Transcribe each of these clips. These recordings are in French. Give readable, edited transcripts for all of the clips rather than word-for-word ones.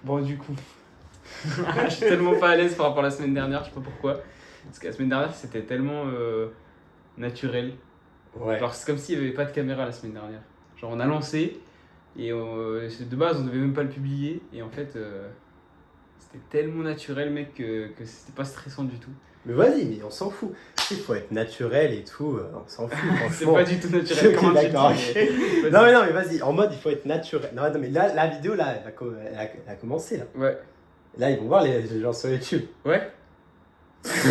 Bon, du coup, je suis tellement pas à l'aise par rapport à la semaine dernière, je sais pas pourquoi. Parce que la semaine dernière, c'était tellement naturel. Ouais. Genre, c'est comme s'il n'y avait pas de caméra la semaine dernière. Genre, on a lancé, et de base, on devait même pas le publier. Et en fait, c'était tellement naturel, mec, que c'était pas stressant du tout. Mais vas-y, mais on s'en fout. Il faut être naturel et tout, on s'en fout, C'est franchement. pas du tout naturel, Ok, comment tu d'accord, le dis, mais Non, vas-y. mais vas-y, en mode, il faut être naturel. Non, mais là, la vidéo, là, elle a commencé, là. Ouais. Là, ils vont voir les gens sur YouTube. Ouais. Bref.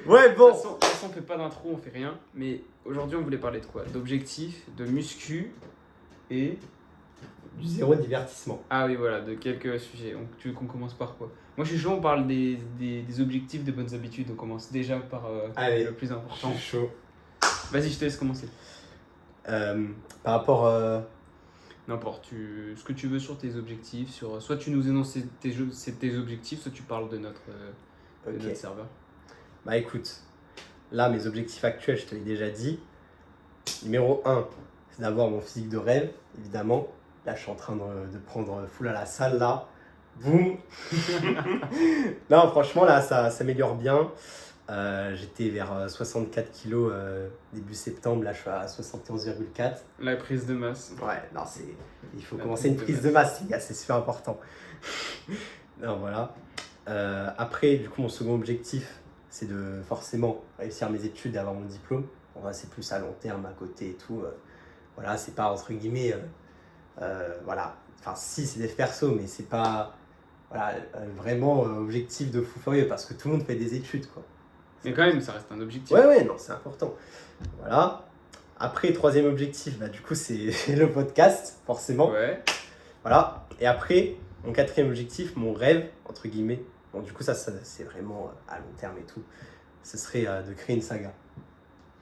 Ouais, De bon. toute façon, on fait pas d'intro, on fait rien. Mais aujourd'hui, on voulait parler de quoi? D'objectifs, de muscu et. Du zéro divertissement. Ah oui, voilà, de quelques sujets. Donc, tu veux qu'on commence par quoi? Moi, je suis chaud, on parle des objectifs, des bonnes habitudes. On commence déjà par Allez, le plus je important. suis chaud. Vas-y, je te laisse commencer. Par rapport. N'importe, ce que tu veux sur tes objectifs. Soit tu nous énonces tes objectifs, soit tu parles de notre Ok. serveur. Bah écoute, là, mes objectifs actuels, je te l'ai déjà dit. Numéro 1, c'est d'avoir mon physique de rêve, évidemment. Là, je suis en train de prendre full à la salle, là. Boum. Non, franchement, là, ça s'améliore bien. J'étais vers 64 kilos début septembre. Là, je suis à 71,4. La prise de masse. Ouais, non, il faut La commencer une prise de prise de masse, les gars, c'est super important. Non, voilà. Après, du coup, mon second objectif, c'est de forcément réussir mes études et avoir mon diplôme. Bon, là, c'est plus à long terme, à côté et tout. Voilà, c'est pas entre guillemets. Voilà. Enfin, si, c'est des perso, mais c'est pas. Voilà, vraiment objectif de fou furieux parce que tout le monde fait des études, quoi. Mais quand même, ça reste un objectif. Ouais, non, c'est important. Voilà. Après, troisième objectif, bah, du coup, c'est le podcast, forcément. Ouais. Voilà. Et après, mon quatrième objectif, mon rêve, entre guillemets, bon, du coup, ça c'est vraiment à long terme et tout, ce serait de créer une saga.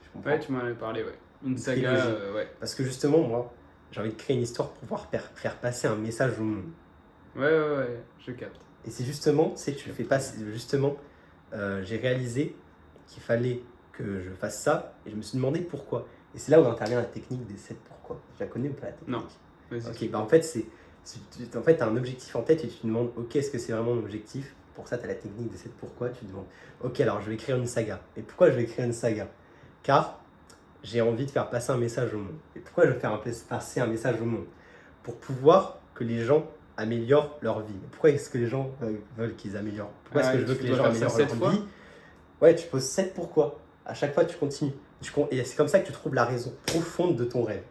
Je comprends. Ouais, tu m'en avais parlé, ouais. Une saga, trilogie. ouais. Parce que justement, moi, j'ai envie de créer une histoire pour pouvoir faire passer un message au monde. Ouais, je capte. Et c'est justement, tu sais, tu le fais passer. Justement, j'ai réalisé qu'il fallait que je fasse ça et je me suis demandé pourquoi. Et c'est là où intervient la technique des 7 pourquoi. Tu la connais ou pas la technique? Non. Vas-y. Ok, bah en fait, en fait, tu as un objectif en tête et tu te demandes, ok, est-ce que c'est vraiment mon objectif? Pour ça, tu as la technique des 7 pourquoi. Tu te demandes, ok, alors je vais écrire une saga. Et pourquoi je vais écrire une saga? Car j'ai envie de faire passer un message au monde. Et pourquoi je vais faire passer un message au monde? Pour pouvoir que les gens améliorent leur vie. Pourquoi est-ce que les gens veulent qu'ils améliorent? Pourquoi est-ce que je veux que les gens améliorent leur vie? Ouais, tu poses 7 pourquoi. À chaque fois, tu continues. Et c'est comme ça que tu trouves la raison profonde de ton rêve.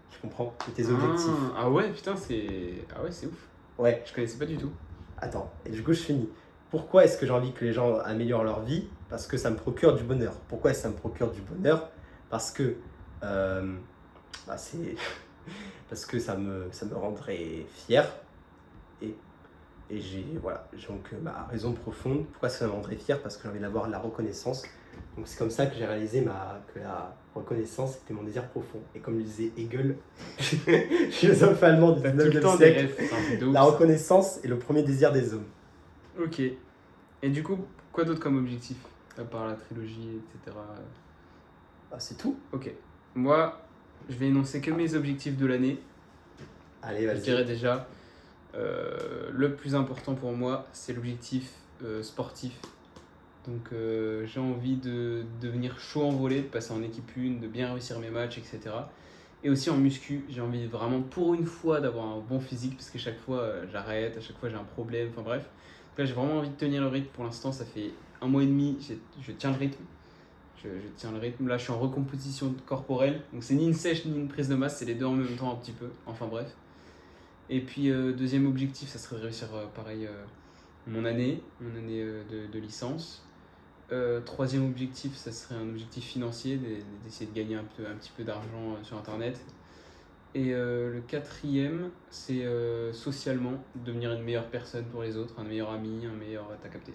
Tu comprends? De tes objectifs. Ah ouais, putain, c'est ouf. Ouais. Je connaissais pas du tout. Attends, et du coup, je finis. Pourquoi est-ce que j'ai envie que les gens améliorent leur vie? Parce que ça me procure du bonheur. Pourquoi est-ce que ça me procure du bonheur? Parce que c'est parce que ça me rendrait fier et j'ai donc ma raison profonde. Pourquoi ça me rendrait fier? Parce que j'ai envie d'avoir la reconnaissance. Donc c'est comme ça que j'ai réalisé que la reconnaissance était mon désir profond. Et comme le disait Hegel, philosophe allemand du 19e siècle, la reconnaissance est le premier désir des hommes. Ok. Et du coup, quoi d'autre comme objectif? À part la trilogie, etc. C'est tout. Ok. Moi, je vais énoncer que mes objectifs de l'année. Allez, vas-y. Je dirais déjà, le plus important pour moi, c'est l'objectif sportif. Donc j'ai envie de devenir chaud en volley, de passer en équipe 1, de bien réussir mes matchs, etc. Et aussi en muscu, j'ai envie vraiment pour une fois d'avoir un bon physique, parce qu'à chaque fois j'arrête, à chaque fois j'ai un problème, enfin bref. Donc là j'ai vraiment envie de tenir le rythme. Pour l'instant ça fait 1 mois et demi, je tiens le rythme. Je tiens le rythme. Là je suis en recomposition corporelle, donc c'est ni une sèche ni une prise de masse, c'est les deux en même temps un petit peu, enfin bref. Et puis deuxième objectif, ça serait de réussir pareil mon année de licence. Troisième objectif, ça serait un objectif financier, d'essayer de gagner un petit peu d'argent sur internet. Et le quatrième, c'est socialement, devenir une meilleure personne pour les autres, un meilleur ami, un meilleur... T'as capté.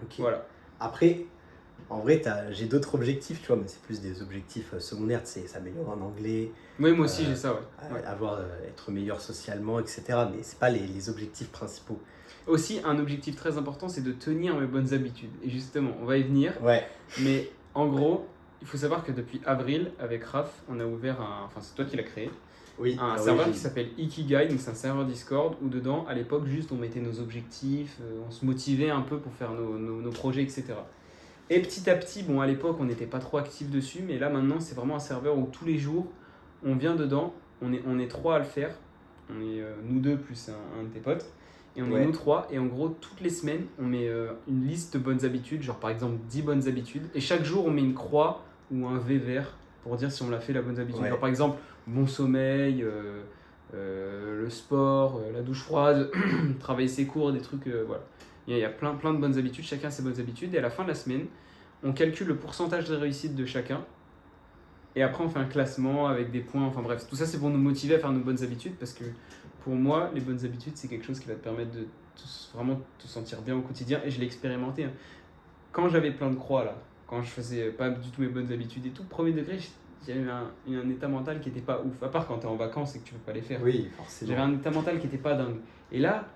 Ok. Voilà. Après, en vrai, j'ai d'autres objectifs, tu vois, mais c'est plus des objectifs secondaires, tu sais, s'améliorer en anglais. Oui, moi aussi j'ai ça, ouais. Être meilleur socialement, etc. Mais c'est pas les objectifs principaux. Aussi, un objectif très important, c'est de tenir mes bonnes habitudes. Et justement, on va y venir. Ouais. Mais en gros, il faut savoir que depuis avril, avec Raph, on a ouvert enfin c'est toi qui l'as créé, Oui, un serveur qui s'appelle Ikigai, donc c'est un serveur Discord où dedans, à l'époque, juste on mettait nos objectifs, on se motivait un peu pour faire nos projets, etc. Et petit à petit, bon à l'époque on n'était pas trop actifs dessus, mais là maintenant c'est vraiment un serveur où tous les jours on vient dedans, on est trois à le faire, on est nous deux plus un de tes potes, et on est nous trois, et en gros toutes les semaines on met une liste de bonnes habitudes, genre par exemple 10 bonnes habitudes, et chaque jour on met une croix ou un V vert pour dire si on l'a fait la bonne habitude. Genre par exemple bon sommeil, le sport, la douche froide, travailler ses cours, des trucs, voilà. Il y a plein de bonnes habitudes, chacun a ses bonnes habitudes, et à la fin de la semaine, on calcule le pourcentage de réussite de chacun, et après on fait un classement avec des points, enfin bref, tout ça c'est pour nous motiver à faire nos bonnes habitudes, parce que pour moi, les bonnes habitudes, c'est quelque chose qui va te permettre de vraiment te sentir bien au quotidien, et je l'ai expérimenté. Quand j'avais plein de croix là, quand je faisais pas du tout mes bonnes habitudes et tout, premier degré, j'avais un état mental qui était pas ouf, à part quand t'es en vacances et que tu peux pas les faire. Oui, forcément. J'avais un état mental qui était pas dingue. Et là,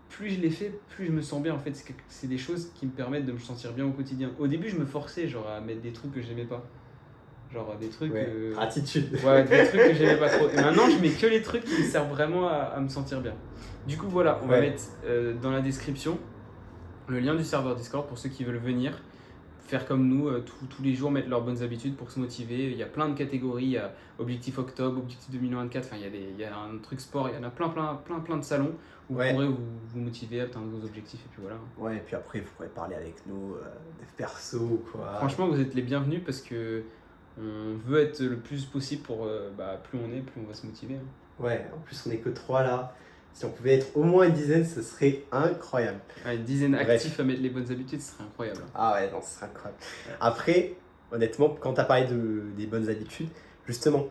plus je les fais, plus je me sens bien. En fait, c'est des choses qui me permettent de me sentir bien au quotidien. Au début, je me forçais genre à mettre des trucs que j'aimais pas. Genre des trucs... Attitude. Ouais, des trucs que j'aimais pas trop. Et maintenant, je mets que les trucs qui me servent vraiment à me sentir bien. Du coup, voilà, on va mettre dans la description le lien du serveur Discord pour ceux qui veulent venir. Faire comme nous, tous les jours mettre leurs bonnes habitudes pour se motiver. Il y a plein de catégories, il y a Objectif Octobre, Objectif 2024, enfin il y a un truc sport, il y en a plein de salons où vous pourrez vous motiver à atteindre vos objectifs et puis voilà. Ouais, et puis après vous pourrez parler avec nous, des persos ou quoi. Franchement, vous êtes les bienvenus parce que on veut être le plus possible pour plus on est, plus on va se motiver. Ouais, en plus on est que 3 là. Si on pouvait être au moins une dizaine, ce serait incroyable. Une dizaine actifs à mettre les bonnes habitudes, ce serait incroyable. Ah ouais, non, ce serait incroyable. Après, honnêtement, quand tu as parlé des bonnes habitudes, justement,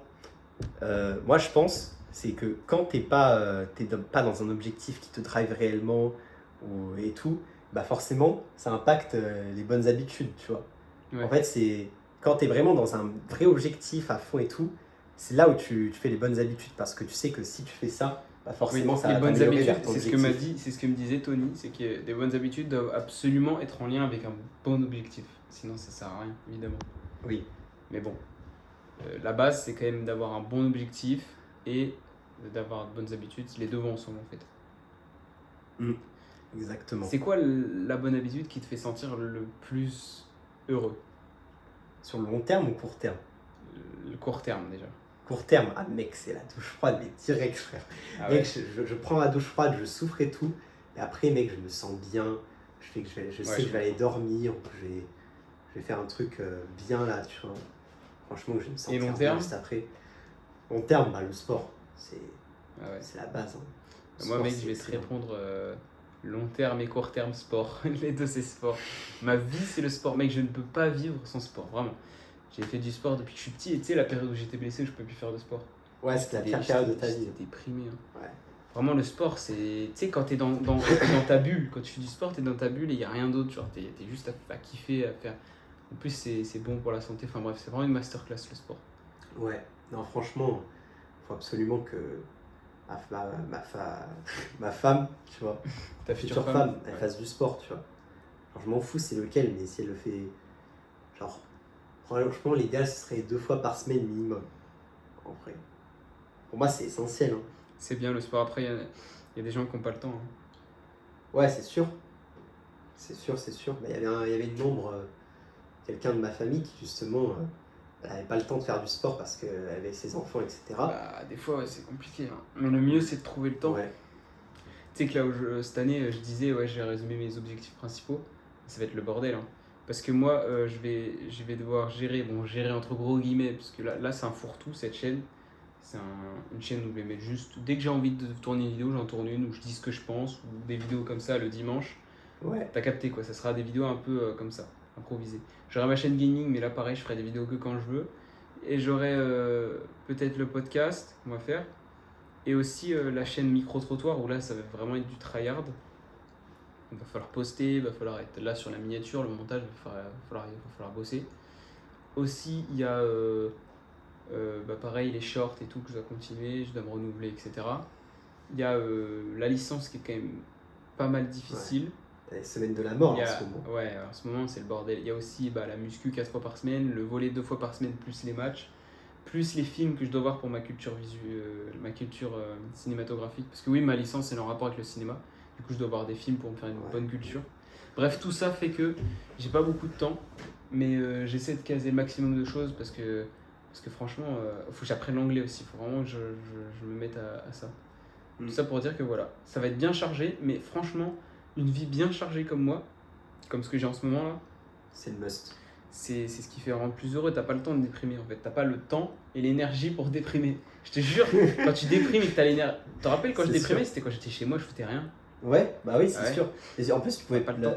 moi je pense, c'est que quand t'es pas dans un objectif qui te drive réellement et tout, bah forcément, ça impacte les bonnes habitudes, tu vois. Ouais. En fait, c'est quand tu es vraiment dans un vrai objectif à fond et tout, c'est là où tu fais les bonnes habitudes parce que tu sais que si tu fais ça, bah forcément ça va t'améliorer. Les bonnes habitudes, c'est ce que me disait Tony, c'est que les bonnes habitudes doivent absolument être en lien avec un bon objectif. Sinon, ça sert à rien, évidemment. Oui. Mais bon, la base, c'est quand même d'avoir un bon objectif et d'avoir de bonnes habitudes. Les deux vont ensemble, en fait. Exactement. C'est quoi la bonne habitude qui te fait sentir le plus heureux? Sur le long terme ou court terme? Le court terme, déjà. Court terme, ah mec, c'est la douche froide, mais direct, frère. Ah mec, je prends la douche froide, je souffre et tout, et après, mec, je me sens bien. Je sais que je vais aller dormir, je vais faire un truc bien là, tu vois. Franchement, je vais me sentir long terme juste après. Long terme, bah, le sport, c'est la base. Hein. Moi, mec, je vais te répondre long terme et court terme sport. Les deux, c'est sport. Ma vie, c'est le sport. Mec, je ne peux pas vivre sans sport, vraiment. J'ai fait du sport depuis que je suis petit, et tu sais, la période où j'étais blessé, où je ne pouvais plus faire de sport. Ouais, c'était la pire période de ta vie. J'étais déprimé. Hein. Ouais. Vraiment, le sport, c'est. Tu sais, quand t'es dans ta bulle, quand tu fais du sport, t'es dans ta bulle et il n'y a rien d'autre. Genre, t'es juste à kiffer, à faire. En plus, c'est bon pour la santé. Enfin, bref, c'est vraiment une masterclass, le sport. Ouais, non, franchement, il faut absolument que ma femme, tu vois, ta future femme, elle fasse du sport, tu vois. Genre, je m'en fous c'est lequel, mais si elle le fait, genre, franchement, l'idéal, ce serait 2 fois par semaine minimum, en vrai. Pour moi, c'est essentiel. Hein. C'est bien le sport. Après, il y a des gens qui n'ont pas le temps. Hein. Ouais, c'est sûr. C'est sûr. Mais il y avait une ombre, quelqu'un de ma famille qui, justement, elle n'avait pas le temps de faire du sport parce qu'elle avait ses enfants, etc. Des fois, c'est compliqué. Hein. Mais le mieux, c'est de trouver le temps. Ouais. Tu sais que là, cette année, je disais, j'ai résumé mes objectifs principaux. Ça va être le bordel. Hein. Parce que moi, je vais devoir gérer entre gros guillemets, parce que là c'est un fourre-tout, cette chaîne. C'est une chaîne où je vais mettre juste, dès que j'ai envie de tourner une vidéo, j'en tourne une où je dis ce que je pense, ou des vidéos comme ça le dimanche. Ouais. T'as capté quoi, ça sera des vidéos un peu comme ça, improvisées. J'aurai ma chaîne gaming, mais là pareil, je ferai des vidéos que quand je veux. Et j'aurai peut-être le podcast qu'on va faire. Et aussi la chaîne Micro-Trottoir, où là ça va vraiment être du tryhard. Il va falloir poster, il va falloir être là sur la miniature, le montage, il va falloir bosser. Aussi, il y a pareil, les shorts et tout que je dois continuer, je dois me renouveler, etc. Il y a la licence qui est quand même pas mal difficile. T'as les semaines de la mort Il y en a- ce moment. Ouais, en ce moment c'est le bordel. Il y a aussi la muscu 4 fois par semaine, le volley 2 fois par semaine, plus les matchs, plus les films que je dois voir pour ma culture cinématographique. Parce que oui, ma licence c'est en rapport avec le cinéma. Du coup, je dois voir des films pour me faire une bonne culture. Bref, tout ça fait que j'ai pas beaucoup de temps, mais j'essaie de caser le maximum de choses parce que franchement, faut que j'apprenne l'anglais aussi. Il faut vraiment que je me mette à ça. Tout ça pour dire que voilà, ça va être bien chargé, mais franchement, une vie bien chargée comme moi, comme ce que j'ai en ce moment là, C'est le must. c'est ce qui fait rendre plus heureux. T'as pas le temps de déprimer en fait, t'as pas le temps et l'énergie pour déprimer. Je te jure, quand tu déprimes et que t'as l'énergie. Tu te rappelles quand je C'est déprimais, sûr. c'était quand j'étais chez moi, je foutais rien. Ouais, bah oui, c'est Ouais. sûr. Et en plus, tu pouvais Pas le temps.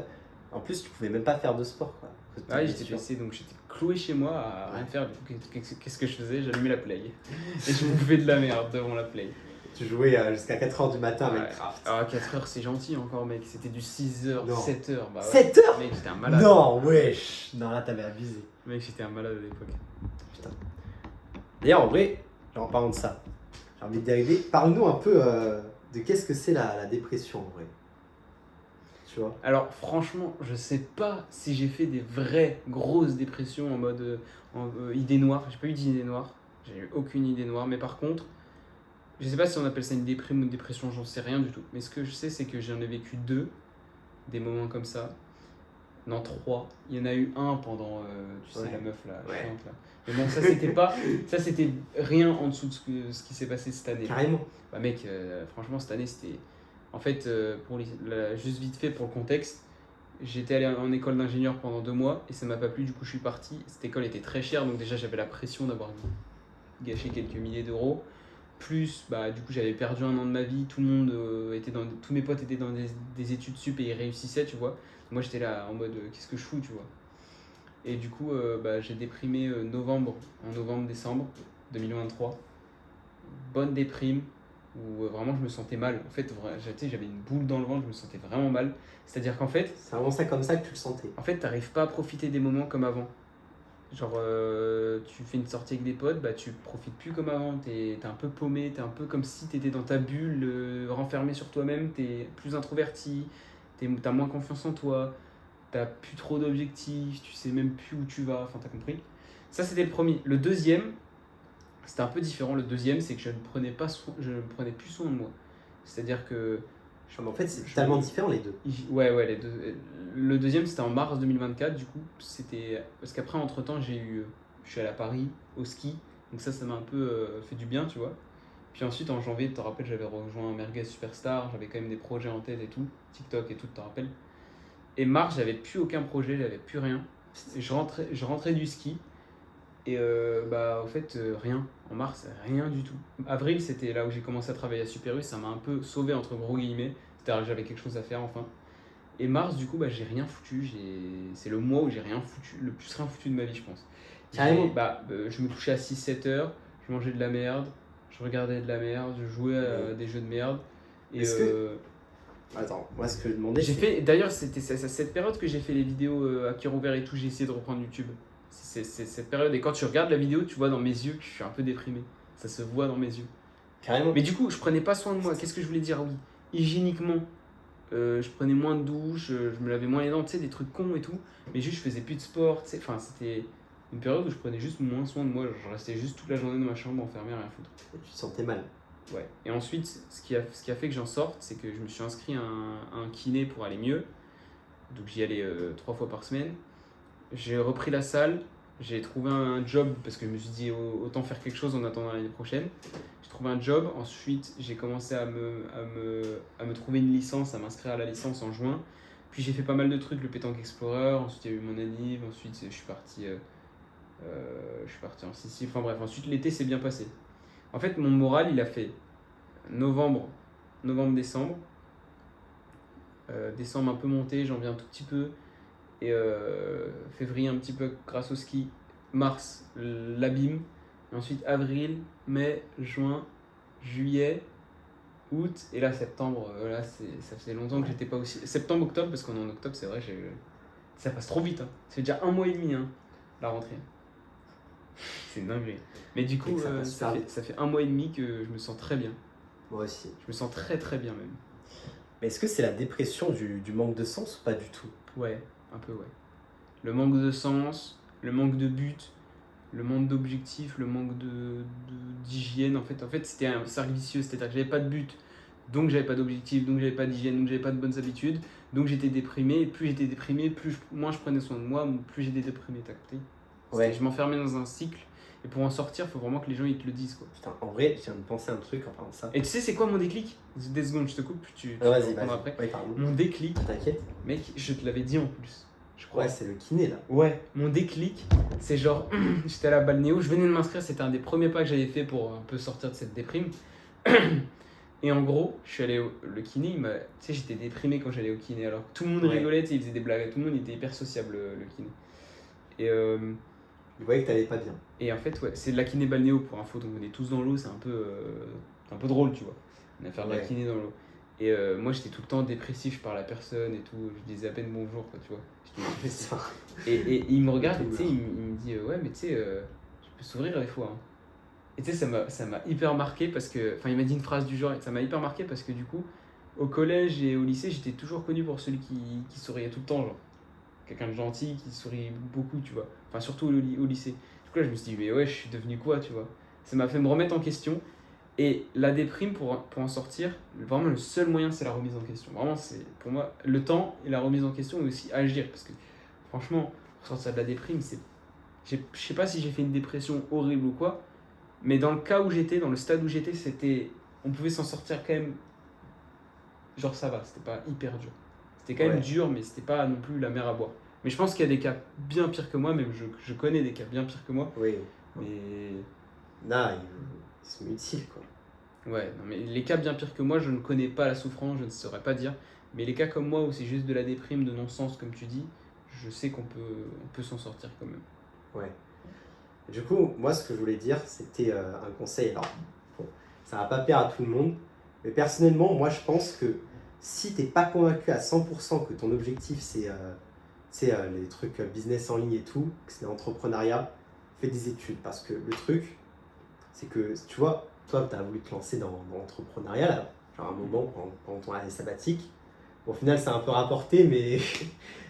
En plus, tu pouvais même pas faire de sport, quoi. Ouais, j'étais blessé, donc j'étais cloué chez moi à rien faire. Du coup, qu'est-ce que je faisais? J'allumais la play. Et je bouffais de la merde devant la play. Tu jouais jusqu'à 4h du matin Ouais. avec Craft. Alors à 4h, c'est gentil encore, mec. C'était du 6h, Non. 7h. Bah, ouais. 7h? Mec, j'étais un malade. Non, wesh. Non, là, t'avais abusé. Mec, j'étais un malade à l'époque. Putain. D'ailleurs, en vrai, en parlant de ça, j'ai envie d'y arriver. Parle-nous un peu de qu'est-ce que c'est la dépression, en vrai. Tu vois? Alors franchement, je sais pas si j'ai fait des vraies grosses dépressions en mode idée noire. J'ai pas eu d'idée noire. J'ai eu aucune idée noire. Mais par contre, je sais pas si on appelle ça une déprime ou une dépression, j'en sais rien du tout. Mais ce que je sais, c'est que j'en ai vécu 2, des moments comme ça. Non, 3. Il y en a eu un pendant, tu sais, Ouais. la meuf là, Ouais. chiante, là. Mais bon, ça c'était pas, ça c'était rien en dessous de ce qui s'est passé cette année. Carrément. Bah mec, franchement cette année c'était... En fait, juste vite fait pour le contexte, j'étais allé en école d'ingénieur pendant 2 mois et ça m'a pas plu, du coup je suis parti. Cette école était très chère, donc déjà j'avais la pression d'avoir gâché quelques milliers d'euros. Plus, bah du coup j'avais perdu un an de ma vie, tout le monde tous mes potes étaient dans des études sup et ils réussissaient, tu vois. Moi j'étais là en mode qu'est-ce que je fous, tu vois. Et du coup j'ai déprimé en novembre-décembre 2023. Bonne déprime où vraiment je me sentais mal. En fait, j'avais une boule dans le ventre, je me sentais vraiment mal. C'est-à-dire qu'en fait, C'est vraiment ça comme ça que tu le sentais. t'arrives pas à profiter des moments comme avant. Genre, tu fais une sortie avec des potes, bah tu profites plus comme avant. T'es un peu paumé, t'es un peu comme si t'étais dans ta bulle, renfermé sur toi-même, t'es plus introverti, t'as moins confiance en toi, t'as plus trop d'objectifs, tu sais même plus où tu vas, enfin t'as compris. Ça c'était le premier. Le deuxième, c'était un peu différent. Le deuxième, c'est que je ne prenais plus soin de moi. C'est-à-dire que Mais en fait, c'est totalement différent les deux. ouais, les deux. Le deuxième, c'était en mars 2024, du coup, c'était... Parce qu'après, entre-temps, je suis allé à Paris, au ski, donc ça m'a un peu fait du bien, tu vois. Puis ensuite, en janvier, tu te rappelles, j'avais rejoint Merguez Superstar, j'avais quand même des projets en tête et tout, TikTok et tout, tu te rappelles. Et mars, j'avais plus aucun projet, j'avais plus rien. Et je rentrais du ski, et bah, au fait, rien. En mars, rien du tout. Avril, c'était là où j'ai commencé à travailler à Super U, ça m'a un peu sauvé, entre gros guillemets. C'est-à-dire que j'avais quelque chose à faire, enfin. Et mars, du coup, bah, j'ai rien foutu. C'est le mois où j'ai rien foutu, le plus rien foutu de ma vie, je pense. Carrément. Je me couchais à 6-7 heures, je mangeais de la merde, je regardais de la merde, je jouais à des jeux de merde. Et Est-ce que- Attends, moi ce que je demandais, j'ai c'est... fait, d'ailleurs, c'était cette période que j'ai fait les vidéos à cœur ouvert et tout, j'ai essayé de reprendre YouTube. C'est cette période, et quand tu regardes la vidéo, tu vois dans mes yeux que je suis un peu déprimé. Ça se voit dans mes yeux. Carrément. Mais du coup, je prenais pas soin de moi. Qu'est-ce que je voulais dire? Oui, hygiéniquement, je prenais moins de douches, je me lavais moins les dents, tu sais, des trucs cons et tout. Mais juste, je faisais plus de sport, tu sais. Enfin, c'était une période où je prenais juste moins soin de moi. Je restais juste toute la journée dans ma chambre enfermé à rien foutre. Et tu te sentais mal. Ouais. Et ensuite, ce qui a fait que j'en sorte, c'est que je me suis inscrit à un kiné pour aller mieux. Donc j'y allais 3 fois par semaine. J'ai repris la salle. J'ai trouvé un job parce que je me suis dit autant faire quelque chose en attendant l'année prochaine. J'ai trouvé un job. Ensuite, j'ai commencé à me trouver une licence, à m'inscrire à la licence en juin. Puis j'ai fait pas mal de trucs, le Pétanque Explorer. Ensuite, il y a eu mon anniv. Ensuite, je suis parti en Sicile. Enfin bref, ensuite l'été s'est bien passé. En fait, mon moral, il a fait novembre-décembre. Décembre un peu monté, janvier un tout petit peu. Et février un petit peu grâce au ski. Mars, l'abîme. Et ensuite avril, mai, juin, juillet, août. Et là, septembre, ça faisait longtemps que j'étais pas aussi... Septembre, octobre, parce qu'on est en octobre, c'est vrai, ça passe trop vite. Hein. Ça fait déjà 1 mois et demi, hein, la rentrée. C'est dingue. Mais du coup, ça fait 1 mois et demi que je me sens très bien. Moi aussi. Je me sens très très bien même. Mais est-ce que c'est la dépression du manque de sens ou pas du tout? Ouais, un peu, ouais. Le manque de sens, le manque de but, le manque d'objectif, le manque d'hygiène. En fait, c'était un cercle vicieux, c'est-à-dire que j'avais pas de but, donc j'avais pas d'objectif, donc j'avais pas d'hygiène, donc j'avais pas de bonnes habitudes, donc j'étais déprimé. Et plus j'étais déprimé, moins je prenais soin de moi, plus j'étais déprimé, t'as capté? Ouais. Je m'enfermais dans un cycle, et pour en sortir, il faut vraiment que les gens ils te le disent, quoi. Putain, en vrai, je viens de penser à un truc en parlant de ça. Et tu sais, c'est quoi mon déclic? Des secondes, je te coupe, tu Vas-y, reprendras vas-y. après. Ouais, pardon. Mon déclic, T'inquiète. mec, je te l'avais dit en plus, je crois. Ouais, c'est le kiné là. Ouais, mon déclic, c'est genre, j'étais à la balnéo, je venais de m'inscrire, c'était un des premiers pas que j'avais fait pour un peu sortir de cette déprime. Et en gros, je suis allé le kiné, tu sais, j'étais déprimé quand j'allais au kiné, alors tout le monde rigolait, tu sais, il faisait des blagues, tout le monde était hyper sociable, le kiné. Et, Je voyais que t'allais pas bien. et en fait, ouais, c'est de la kiné balnéo pour info, donc on est tous dans l'eau, c'est un peu drôle, tu vois. On a faire de la kiné dans l'eau. Et moi, j'étais tout le temps dépressif, je parlais à personne et tout, je disais à peine bonjour, quoi, tu vois. J'étais dépressif. Et il me regarde, et tu sais, il me dit, ouais, mais tu sais, je peux sourire des fois, hein. Et tu sais, ça m'a hyper marqué parce que. Enfin, il m'a dit une phrase du genre, et ça m'a hyper marqué parce que du coup, au collège et au lycée, j'étais toujours connu pour celui qui souriait tout le temps, genre. Quelqu'un de gentil qui sourit beaucoup, tu vois. Enfin, surtout au lycée. Du coup, là, je me suis dit, mais ouais, je suis devenu quoi, tu vois. Ça m'a fait me remettre en question. Et la déprime, pour en sortir, vraiment, le seul moyen, c'est la remise en question. Vraiment, c'est pour moi le temps et la remise en question, et aussi agir. Parce que, franchement, pour sortir de la déprime, c'est. Je sais pas si j'ai fait une dépression horrible ou quoi, mais dans le cas où j'étais, dans le stade où j'étais, c'était. On pouvait s'en sortir quand même. Genre, ça va, c'était pas hyper dur. C'était quand même dur, mais c'était pas non plus la mer à boire. Mais je pense qu'il y a des cas bien pires que moi, même je connais des cas bien pires que moi. Oui. Mais. Là, ils sont utiles, quoi. Ouais, non, mais les cas bien pires que moi, je ne connais pas la souffrance, je ne saurais pas dire. Mais les cas comme moi, où c'est juste de la déprime, de non-sens, comme tu dis, je sais on peut s'en sortir quand même. Ouais. Du coup, moi, ce que je voulais dire, c'était un conseil. Alors, bon, ça va pas plaire à tout le monde, mais personnellement, moi, je pense que si t'es pas convaincu à 100% que ton objectif, c'est les trucs business en ligne et tout, que c'est l'entrepreneuriat, fais des études. Parce que le truc, c'est que, tu vois, toi, tu as voulu te lancer dans l'entrepreneuriat, là, genre un moment pendant ton année sabbatique. Bon, au final, ça a un peu rapporté, mais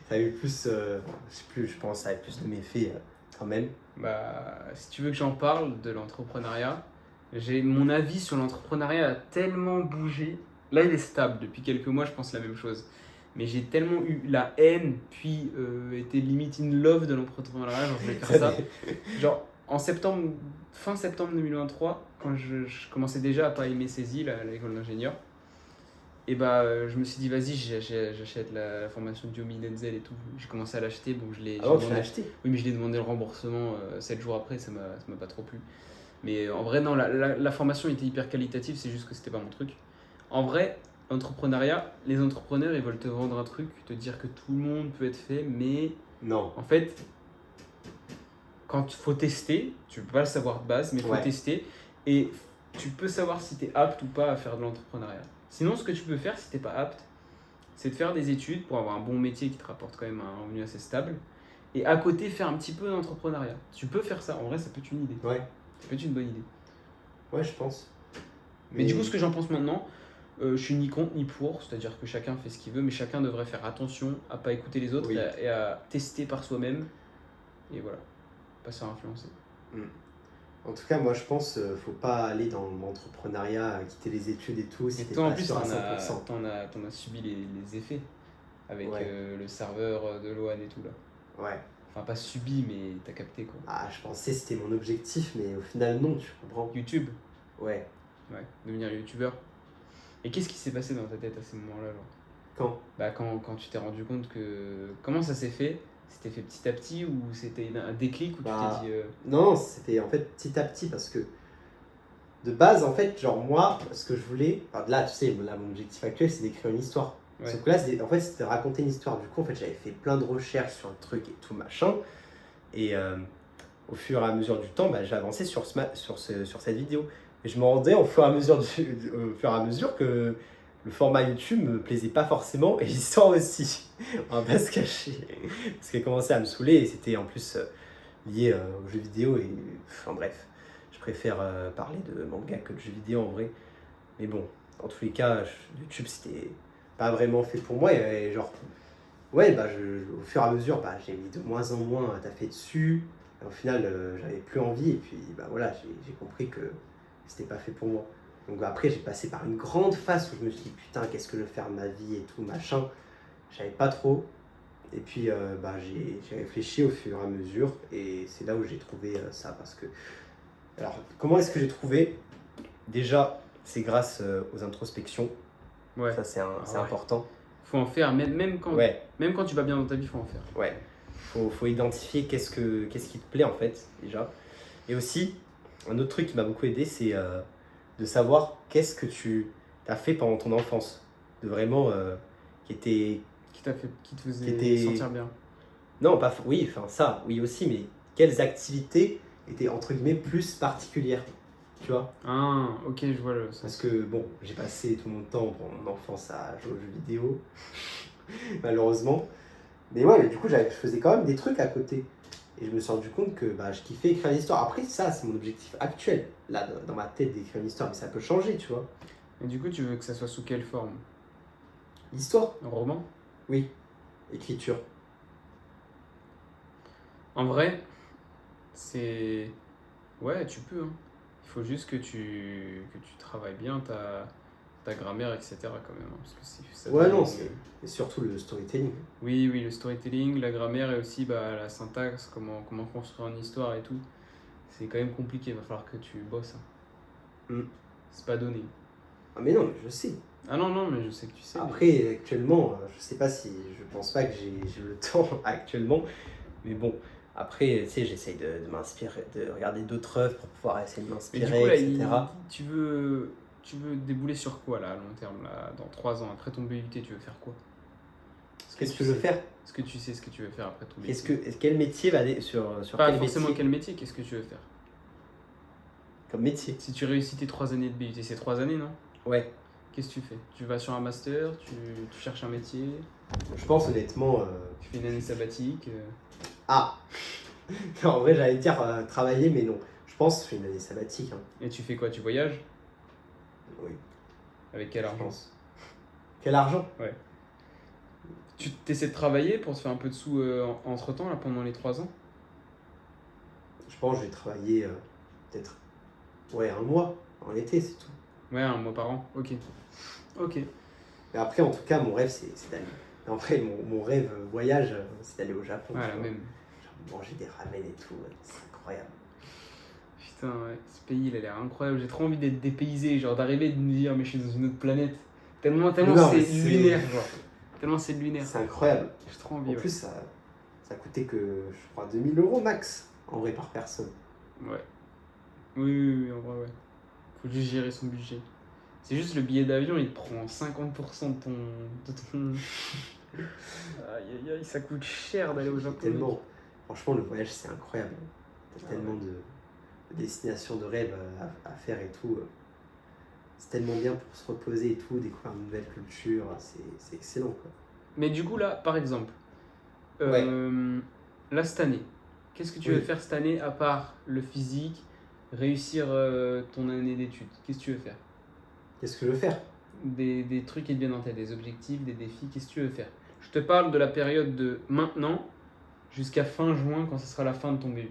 ça a eu plus, je sais plus, je pense, ça a eu plus de méfaits quand même. Bah, si tu veux que j'en parle de l'entrepreneuriat, mon avis sur l'entrepreneuriat a tellement bougé. Là, il est stable. Depuis quelques mois, je pense la même chose. Mais j'ai tellement eu la haine, puis été limite in love de l'entrepreneuriat. Genre, je vais faire ça. Genre, fin septembre 2023, quand je commençais déjà à pas aimer CESI, à l'école d'ingénieur, et bah, je me suis dit, vas-y, j'achète la formation de Yomi Denzel et tout. J'ai commencé à l'acheter. Bon, tu l'as acheté? Oui, mais je l'ai demandé le remboursement 7 jours après, ça m'a pas trop plu. Mais en vrai, non, la formation était hyper qualitative, c'est juste que c'était pas mon truc. En vrai, l'entrepreneuriat, les entrepreneurs, ils veulent te vendre un truc, te dire que tout le monde peut être fait, mais non. En fait, quand il faut tester, tu peux pas le savoir de base, mais il faut tester. Et tu peux savoir si tu es apte ou pas à faire de l'entrepreneuriat. Sinon, ce que tu peux faire si tu n'es pas apte, c'est de faire des études pour avoir un bon métier qui te rapporte quand même un revenu assez stable. Et à côté, faire un petit peu d'entrepreneuriat. Tu peux faire ça. En vrai, ça peut être une idée. Ouais. Ça peut être une bonne idée. Ouais, je pense. Mais du coup, ce que j'en pense maintenant, je suis ni contre ni pour. C'est-à-dire que chacun fait ce qu'il veut, mais chacun devrait faire attention à pas écouter les autres et à tester par soi-même. Et voilà. Pas se faire influencer. En tout cas, moi je pense faut pas aller dans l'entrepreneuriat, quitter les études et tout. Si et t'es toi, en pas plus, sûr à t'en as subi les effets avec le serveur de Loan et tout là. Ouais. Enfin, pas subi, mais t'as capté quoi. Ah, je pensais que c'était mon objectif, mais au final, non, tu comprends. YouTube. Ouais. Ouais, devenir youtubeur. Et qu'est-ce qui s'est passé dans ta tête à ce moment-là, genre? Quand? Bah, quand tu t'es rendu compte que. Comment ça s'est fait? C'était fait petit à petit ou c'était un déclic où tu t'es dit. Non, c'était en fait petit à petit parce que de base, en fait, genre moi, ce que je voulais. Enfin, là, tu sais, là, mon objectif actuel, c'est d'écrire une histoire. Ouais. Sauf que là, en fait, c'était de raconter une histoire. Du coup, en fait, j'avais fait plein de recherches sur le truc et tout machin. Et au fur et à mesure du temps, bah, j'ai avancé sur cette vidéo. Et je me rendais au fur et à mesure que le format YouTube me plaisait pas forcément et l'histoire aussi. On va pas se cacher. Parce qu'elle commençait à me saouler et c'était en plus lié aux jeux vidéo. Et enfin bref, je préfère parler de manga que de jeux vidéo en vrai. Mais bon, dans tous les cas, YouTube c'était pas vraiment fait pour moi. Et genre, ouais, bah, au fur et à mesure, bah, j'ai mis de moins en moins à taffer dessus. Et au final, j'avais plus envie. Et puis, bah, voilà, j'ai compris que c'était pas fait pour moi. Donc après, j'ai passé par une grande phase où je me suis dit, putain, qu'est-ce que je veux faire de ma vie et tout, machin. Je savais pas trop. Et puis, bah, j'ai réfléchi au fur et à mesure. Et c'est là où j'ai trouvé ça. Parce que, alors, comment est-ce que j'ai trouvé? Déjà, c'est grâce aux introspections. Ouais. Ça, c'est Ouais. important. Faut en faire, même quand, Ouais. même quand tu vas bien dans ta vie, faut en faire. Ouais. Faut identifier qu'est-ce qui te plaît en fait, déjà. Et aussi, un autre truc qui m'a beaucoup aidé, c'est de savoir qu'est-ce que tu as fait pendant ton enfance. De vraiment, qui était... Qui te faisait Qui était- sentir bien. Non, pas... Oui, enfin ça, oui aussi, mais quelles activités étaient entre guillemets plus particulières, tu vois? Ah, ok, je vois le Parce sens. que, bon, j'ai passé tout mon temps pendant mon enfance à jouer aux jeux vidéo, malheureusement. Mais ouais, mais du coup, je faisais quand même des trucs à côté. Et je me suis rendu compte que bah, je kiffais écrire une histoire. Après, ça, c'est mon objectif actuel, là, dans ma tête, d'écrire une histoire. Mais ça peut changer, tu vois. Et du coup, tu veux que ça soit sous quelle forme? L'histoire? Un roman? Oui. Écriture. En vrai, c'est... Ouais, tu peux, hein. Il faut juste que tu travailles bien ta grammaire, etc. quand même, hein, parce que ça Ouais, non, devient et surtout le storytelling. Oui, le storytelling, la grammaire et aussi bah, la syntaxe, comment construire une histoire et tout. C'est quand même compliqué, il va falloir que tu bosses, hein. Mm. C'est pas donné. Ah, mais non, mais je sais. Ah non, non, mais je sais que tu sais. Après, actuellement, je sais pas si. Je pense pas que j'ai le temps actuellement. Mais bon, après, tu sais, j'essaye de m'inspirer, de regarder d'autres œuvres pour pouvoir essayer de Mais du m'inspirer, coup, là, etc. tu veux débouler sur quoi, là, à long terme, là, dans 3 ans, après ton BUT, tu veux faire quoi? Qu'est-ce que je veux faire? Est-ce que tu sais ce que tu veux faire après ton BUT? Quel métier va aller sur Pas quel forcément métier quel métier, qu'est-ce que tu veux faire? comme métier? Si tu réussis tes 3 années de BUT, c'est 3 années, non? Ouais, Qu'est-ce que tu fais? Tu vas sur un master, tu cherches un métier, je pense honnêtement. tu fais une année sabbatique. Ah non, en vrai, j'allais dire travailler, mais non. Je pense que je fais une année sabbatique. Hein. Et tu fais quoi? Tu voyages? Oui, Avec quel je argent? pense. Quel argent? Ouais. Tu essaies de travailler pour se faire un peu de sous entre temps, là, pendant les 3 ans? Je pense que je vais travailler peut-être un mois en été, c'est tout. Ouais, un mois par an. Ok. Ok. Mais après, en tout cas, mon rêve, c'est d'aller. En vrai, mon rêve voyage, c'est d'aller au Japon. Ouais, tu la vois. même. Genre manger des ramen et tout, ouais, c'est incroyable. Putain, ouais. Ce pays, il a l'air incroyable. J'ai trop envie d'être dépaysé, genre d'arriver et de me dire, mais je suis dans une autre planète. Tellement Non, mais c'est lunaire, genre. Tellement c'est lunaire. C'est incroyable. J'ai trop En envie, ouais. plus, ça coûtait que, je crois, 2000 € max, en vrai, par personne. Ouais. Oui, en vrai, ouais. Faut juste gérer son budget. C'est juste le billet d'avion, il te prend 50% de ton... Aïe, aïe, aïe, ça coûte cher d'aller au Japon. Tellement, franchement, le voyage, c'est incroyable. T'as Ah tellement ouais. de destinations de rêve à faire et tout. C'est tellement bien pour se reposer et tout, découvrir une nouvelle culture. C'est excellent, quoi. Mais du coup, là, par exemple, là, cette année, qu'est-ce que tu veux Oui. faire cette année à part le physique, réussir ton année d'études? Qu'est-ce que tu veux faire? Qu'est-ce que je veux faire? Des trucs qui te viennent en tête, des objectifs, des défis, qu'est-ce que tu veux faire? Je te parle de la période de maintenant jusqu'à fin juin, quand ce sera la fin de ton BUT.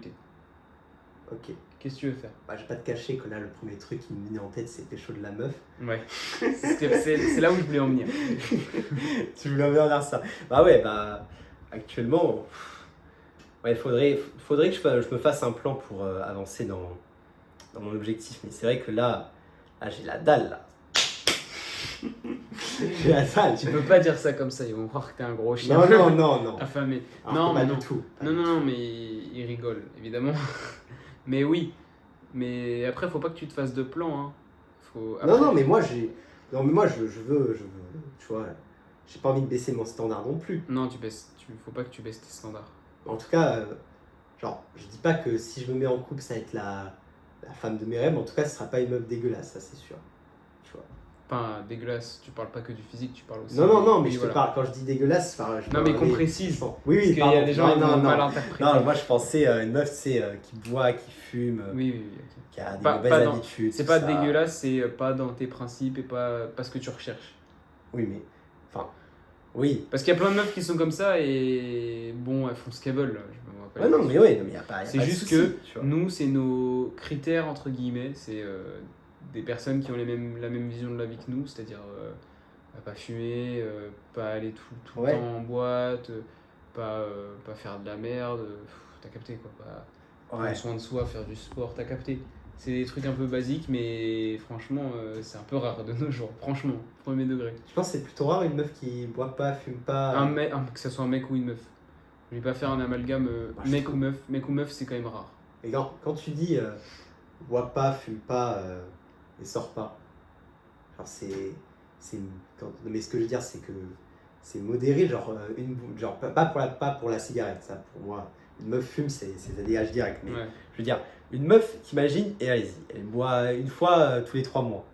Ok. Qu'est-ce que tu veux faire? Bah, je vais pas te cacher que là, le premier truc qui me venait en tête, c'est pécho de la meuf. Ouais, c'est là où je voulais en venir. Tu voulais en venir ça. Bah ouais, bah actuellement, ouais, faudrait que je me fasse un plan pour avancer dans mon objectif. Mais c'est vrai que là j'ai la dalle là. J'ai la dalle. Tu peux pas dire ça comme ça, ils vont croire que t'es un gros chien. Non. Affamé. Alors Non, que mais pas non. du tout. Non, mais ils rigolent, évidemment. Mais oui. Mais après, faut pas que tu te fasses de plans. Hein. Non, mais moi je veux, tu vois, j'ai pas envie de baisser mon standard non plus. Non, faut pas que tu baisses tes standards. En tout cas, genre, je dis pas que si je me mets en couple, ça va être la femme de mes rêves, mais en tout cas, ce sera pas une meuf dégueulasse, ça c'est sûr. Tu vois. Enfin, dégueulasse, tu parles pas que du physique, tu parles aussi. Non, mais oui, je te parle, quand je dis dégueulasse, je Non, mais qu'on parle- précise. Oui, Parce qu'il y a des gens qui vont mal interpréter. Non, moi je pensais une meuf, tu sais, qui boit, qui fume, Oui, ok. qui a des Pas mauvaises dans- habitudes. C'est tout pas ça. dégueulasse, c'est pas dans tes principes et pas ce que tu recherches. Oui, mais Enfin, oui. Parce qu'il y a plein de meufs qui sont comme ça et bon, elles font ce qu'elles veulent. On va pas Ouais, les- non, mais ouais, il n'y a pas, y a C'est pas de juste souci, que tu vois. nous, c'est nos critères, entre guillemets. C'est des personnes qui ont la même vision de la vie que nous, c'est-à-dire pas fumer, pas aller tout le Ouais. temps en boîte, pas faire de la merde. T'as capté quoi. Prendre Ouais. soin de soi, faire du sport, t'as capté. C'est des trucs un peu basiques, mais franchement, c'est un peu rare de nos jours. Franchement, premier degré. Je pense que c'est plutôt rare une meuf qui boit pas, fume pas. Que ce soit un mec ou une meuf. Je vais pas faire un amalgame Bah, je mec trouve- ou meuf. Mec ou meuf, c'est quand même rare. Et quand tu dis bois pas, fume pas et sors pas, genre non, mais ce que je veux dire, c'est que c'est modéré, genre, genre pas pour la cigarette, ça, pour moi. Une meuf fume, ça dégage direct. Mais Ouais. je veux dire, une meuf, t'imagines, et allez-y, elle boit une fois tous les 3 mois.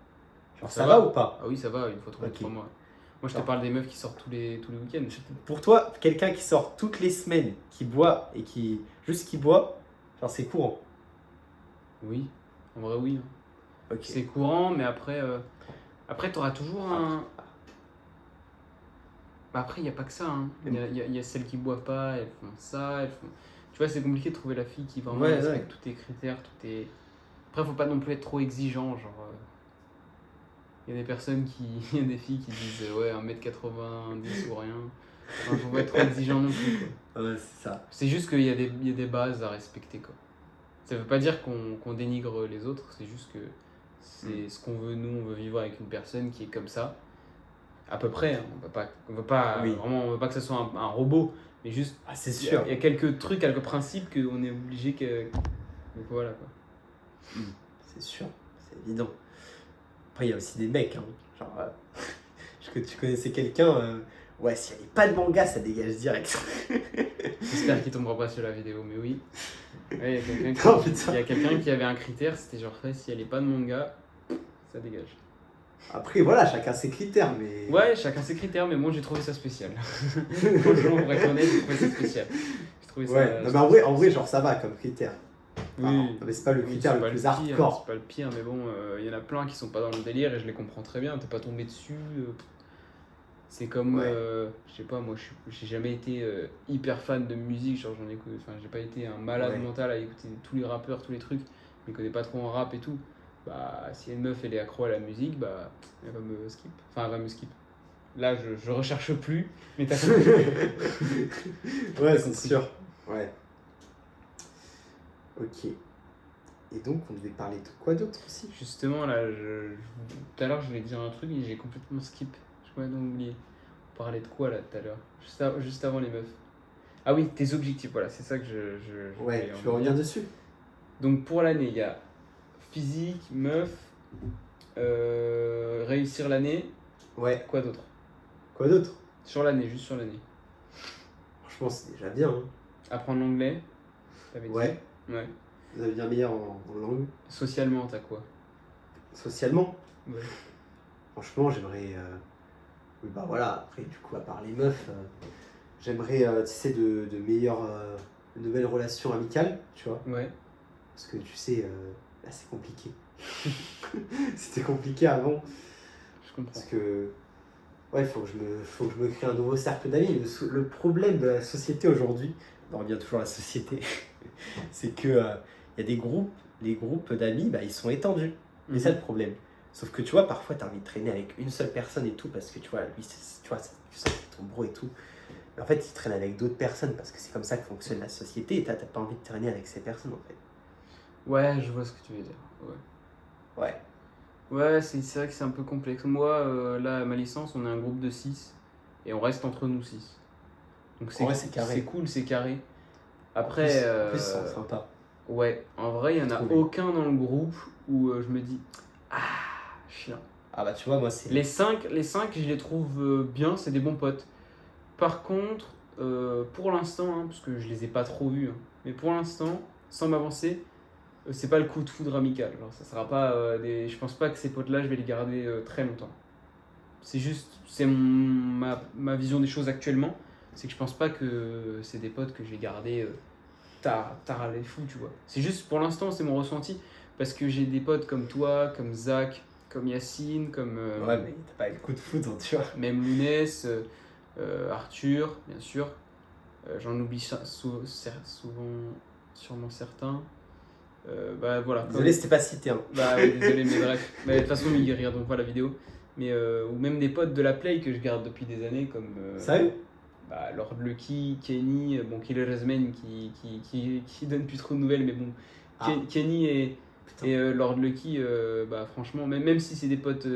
Genre, ça va ou pas? Ah oui, ça va, une fois tous les Ok. 3 mois. Moi, je te Genre. parle des meufs qui sortent tous les week-ends. Pour toi, quelqu'un qui sort toutes les semaines, qui boit et qui boit, genre c'est courant. Oui, en vrai, oui. Hein. Ok. C'est courant, mais après t'auras toujours un. Bah après, il n'y a pas que ça. Hein. Il y a celles qui boivent pas, elles font ça, elles font. Tu vois, c'est compliqué de trouver la fille qui vraiment Ouais, respecte tous tes critères, tous tes. Après, faut pas non plus être trop exigeant. Genre, il y a des personnes qui. Il y a des filles qui disent ouais, 1m90 ou rien. Enfin, faut pas être trop exigeant non plus. Quoi. Ouais, c'est ça. C'est juste qu'il y a des bases à respecter. Quoi. Ça veut pas dire qu'on dénigre les autres, c'est juste que c'est ce qu'on veut. Nous, on veut vivre avec une personne qui est comme ça. À peu près, hein. On veut pas Oui. vraiment, on veut pas que ce soit un robot, mais juste Ah, c'est il y sûr. a quelques trucs, quelques principes qu'on est obligé que. Donc voilà quoi. C'est sûr, c'est évident. Après, il y a aussi des mecs, hein. Genre, que tu connaissais quelqu'un, ouais, s'il n'y avait pas de manga, ça dégage direct. J'espère qu'il tombera pas sur la vidéo, mais oui. Ouais, il y a Oh, putain. il y a quelqu'un qui avait un critère, c'était genre si elle est pas de manga, ça dégage. Après, voilà, chacun ses critères, mais. Ouais, chacun ses critères, mais moi j'ai trouvé ça spécial. Franchement, pour être honnête, j'ai trouvé ça spécial. J'ai trouvé ça. Ouais, non, mais en vrai, genre, ça va comme critère. Oui. Enfin, non, mais c'est pas le Oui, critère c'est le pas plus pire, hardcore. c'est pas le pire, mais bon, il y en a plein qui sont pas dans le délire et je les comprends très bien. T'es pas tombé dessus. C'est comme, Ouais. je sais pas, moi j'ai jamais été hyper fan de musique, genre j'en écoute, enfin j'ai pas été un malade Ouais. mental à écouter tous les rappeurs, tous les trucs, je me connais pas trop en rap et tout. Bah, si une meuf elle est accro à la musique, bah elle va me skip. Enfin, elle va me skip. Là, je recherche plus, mais t'as compris. Ouais, T'as c'est compris. sûr. Ouais. Ok. Et donc, on devait parler de quoi d'autre aussi? Justement, là, tout à l'heure, je voulais dire un truc et j'ai complètement skip. Je crois donc oublié. On parlait de quoi là tout à l'heure juste avant les meufs. Ah oui, tes objectifs, voilà, c'est ça que je Ouais, voulais en tu veux revenir dire. dessus? Donc pour l'année, il y a physique, meuf, réussir l'année, Ouais. quoi d'autre? Quoi d'autre? Sur l'année, juste sur l'année. Franchement, c'est déjà bien. Hein. Apprendre l'anglais, t'avais dit. Ouais. Ouais. Devenir meilleur en langue. Socialement, t'as quoi? Socialement, Ouais. franchement, j'aimerais. Oui, bah voilà, après, du coup, à part les meufs, j'aimerais, tu sais, de meilleures. De nouvelles relations amicales, tu vois. Ouais. Parce que tu sais, là, c'est compliqué. C'était compliqué avant. Je comprends. Parce que. Ouais, faut que je me crée un nouveau cercle d'amis. Le problème de la société aujourd'hui, on revient toujours à la société, c'est que y a des groupes, les groupes d'amis, bah, ils sont étendus. Et c'est ça le problème. Sauf que tu vois, parfois, tu as envie de traîner avec une seule personne et tout, parce que tu vois, lui, tu vois, tu sens que c'est ton bro et tout. Mais en fait, il traîne avec d'autres personnes, parce que c'est comme ça que fonctionne la société, et t'as pas envie de traîner avec ces personnes, en fait. Ouais, je vois ce que tu veux dire. Ouais. Ouais. Ouais, c'est vrai que c'est un peu complexe. Moi, là, à ma licence, on est un groupe de 6 et on reste entre nous 6. Donc En vrai, c'est carré. c'est cool, c'est carré. Après, En plus, ils sont sympas. ouais, en vrai, il n'y en a Trouvé. aucun dans le groupe où je me dis ah, chiant. Ah bah, tu vois, moi, c'est. Les 5, je les trouve bien, c'est des bons potes. Par contre, pour l'instant, hein, parce que je les ai pas trop vus, hein, mais pour l'instant, sans m'avancer, c'est pas le coup de foudre amical. Genre, ça sera pas je pense pas que ces potes-là, je vais les garder très longtemps. C'est juste, c'est ma vision des choses actuellement. C'est que je pense pas que c'est des potes que je vais garder tard à les fous, tu vois. C'est juste, pour l'instant, c'est mon ressenti. Parce que j'ai des potes comme toi, comme Zach, comme Yacine, comme Ouais, mais t'as pas le coup de foudre, tu vois. même Lounès, Arthur, bien sûr. J'en oublie souvent, sûrement certains. Bah voilà. Désolé, c'était pas cité. Hein. Bah ouais, désolé, mais bref. Mais de toute façon, ils regarderont pas la vidéo. Mais, ou même des potes de la Play que je garde depuis des années, comme Sérieux? bah, Lord Lucky, Kenny, bon, Killer Resman qui donne plus trop de nouvelles, mais bon, Ah. Kenny et Putain. Lord Lucky, bah franchement, même si c'est des potes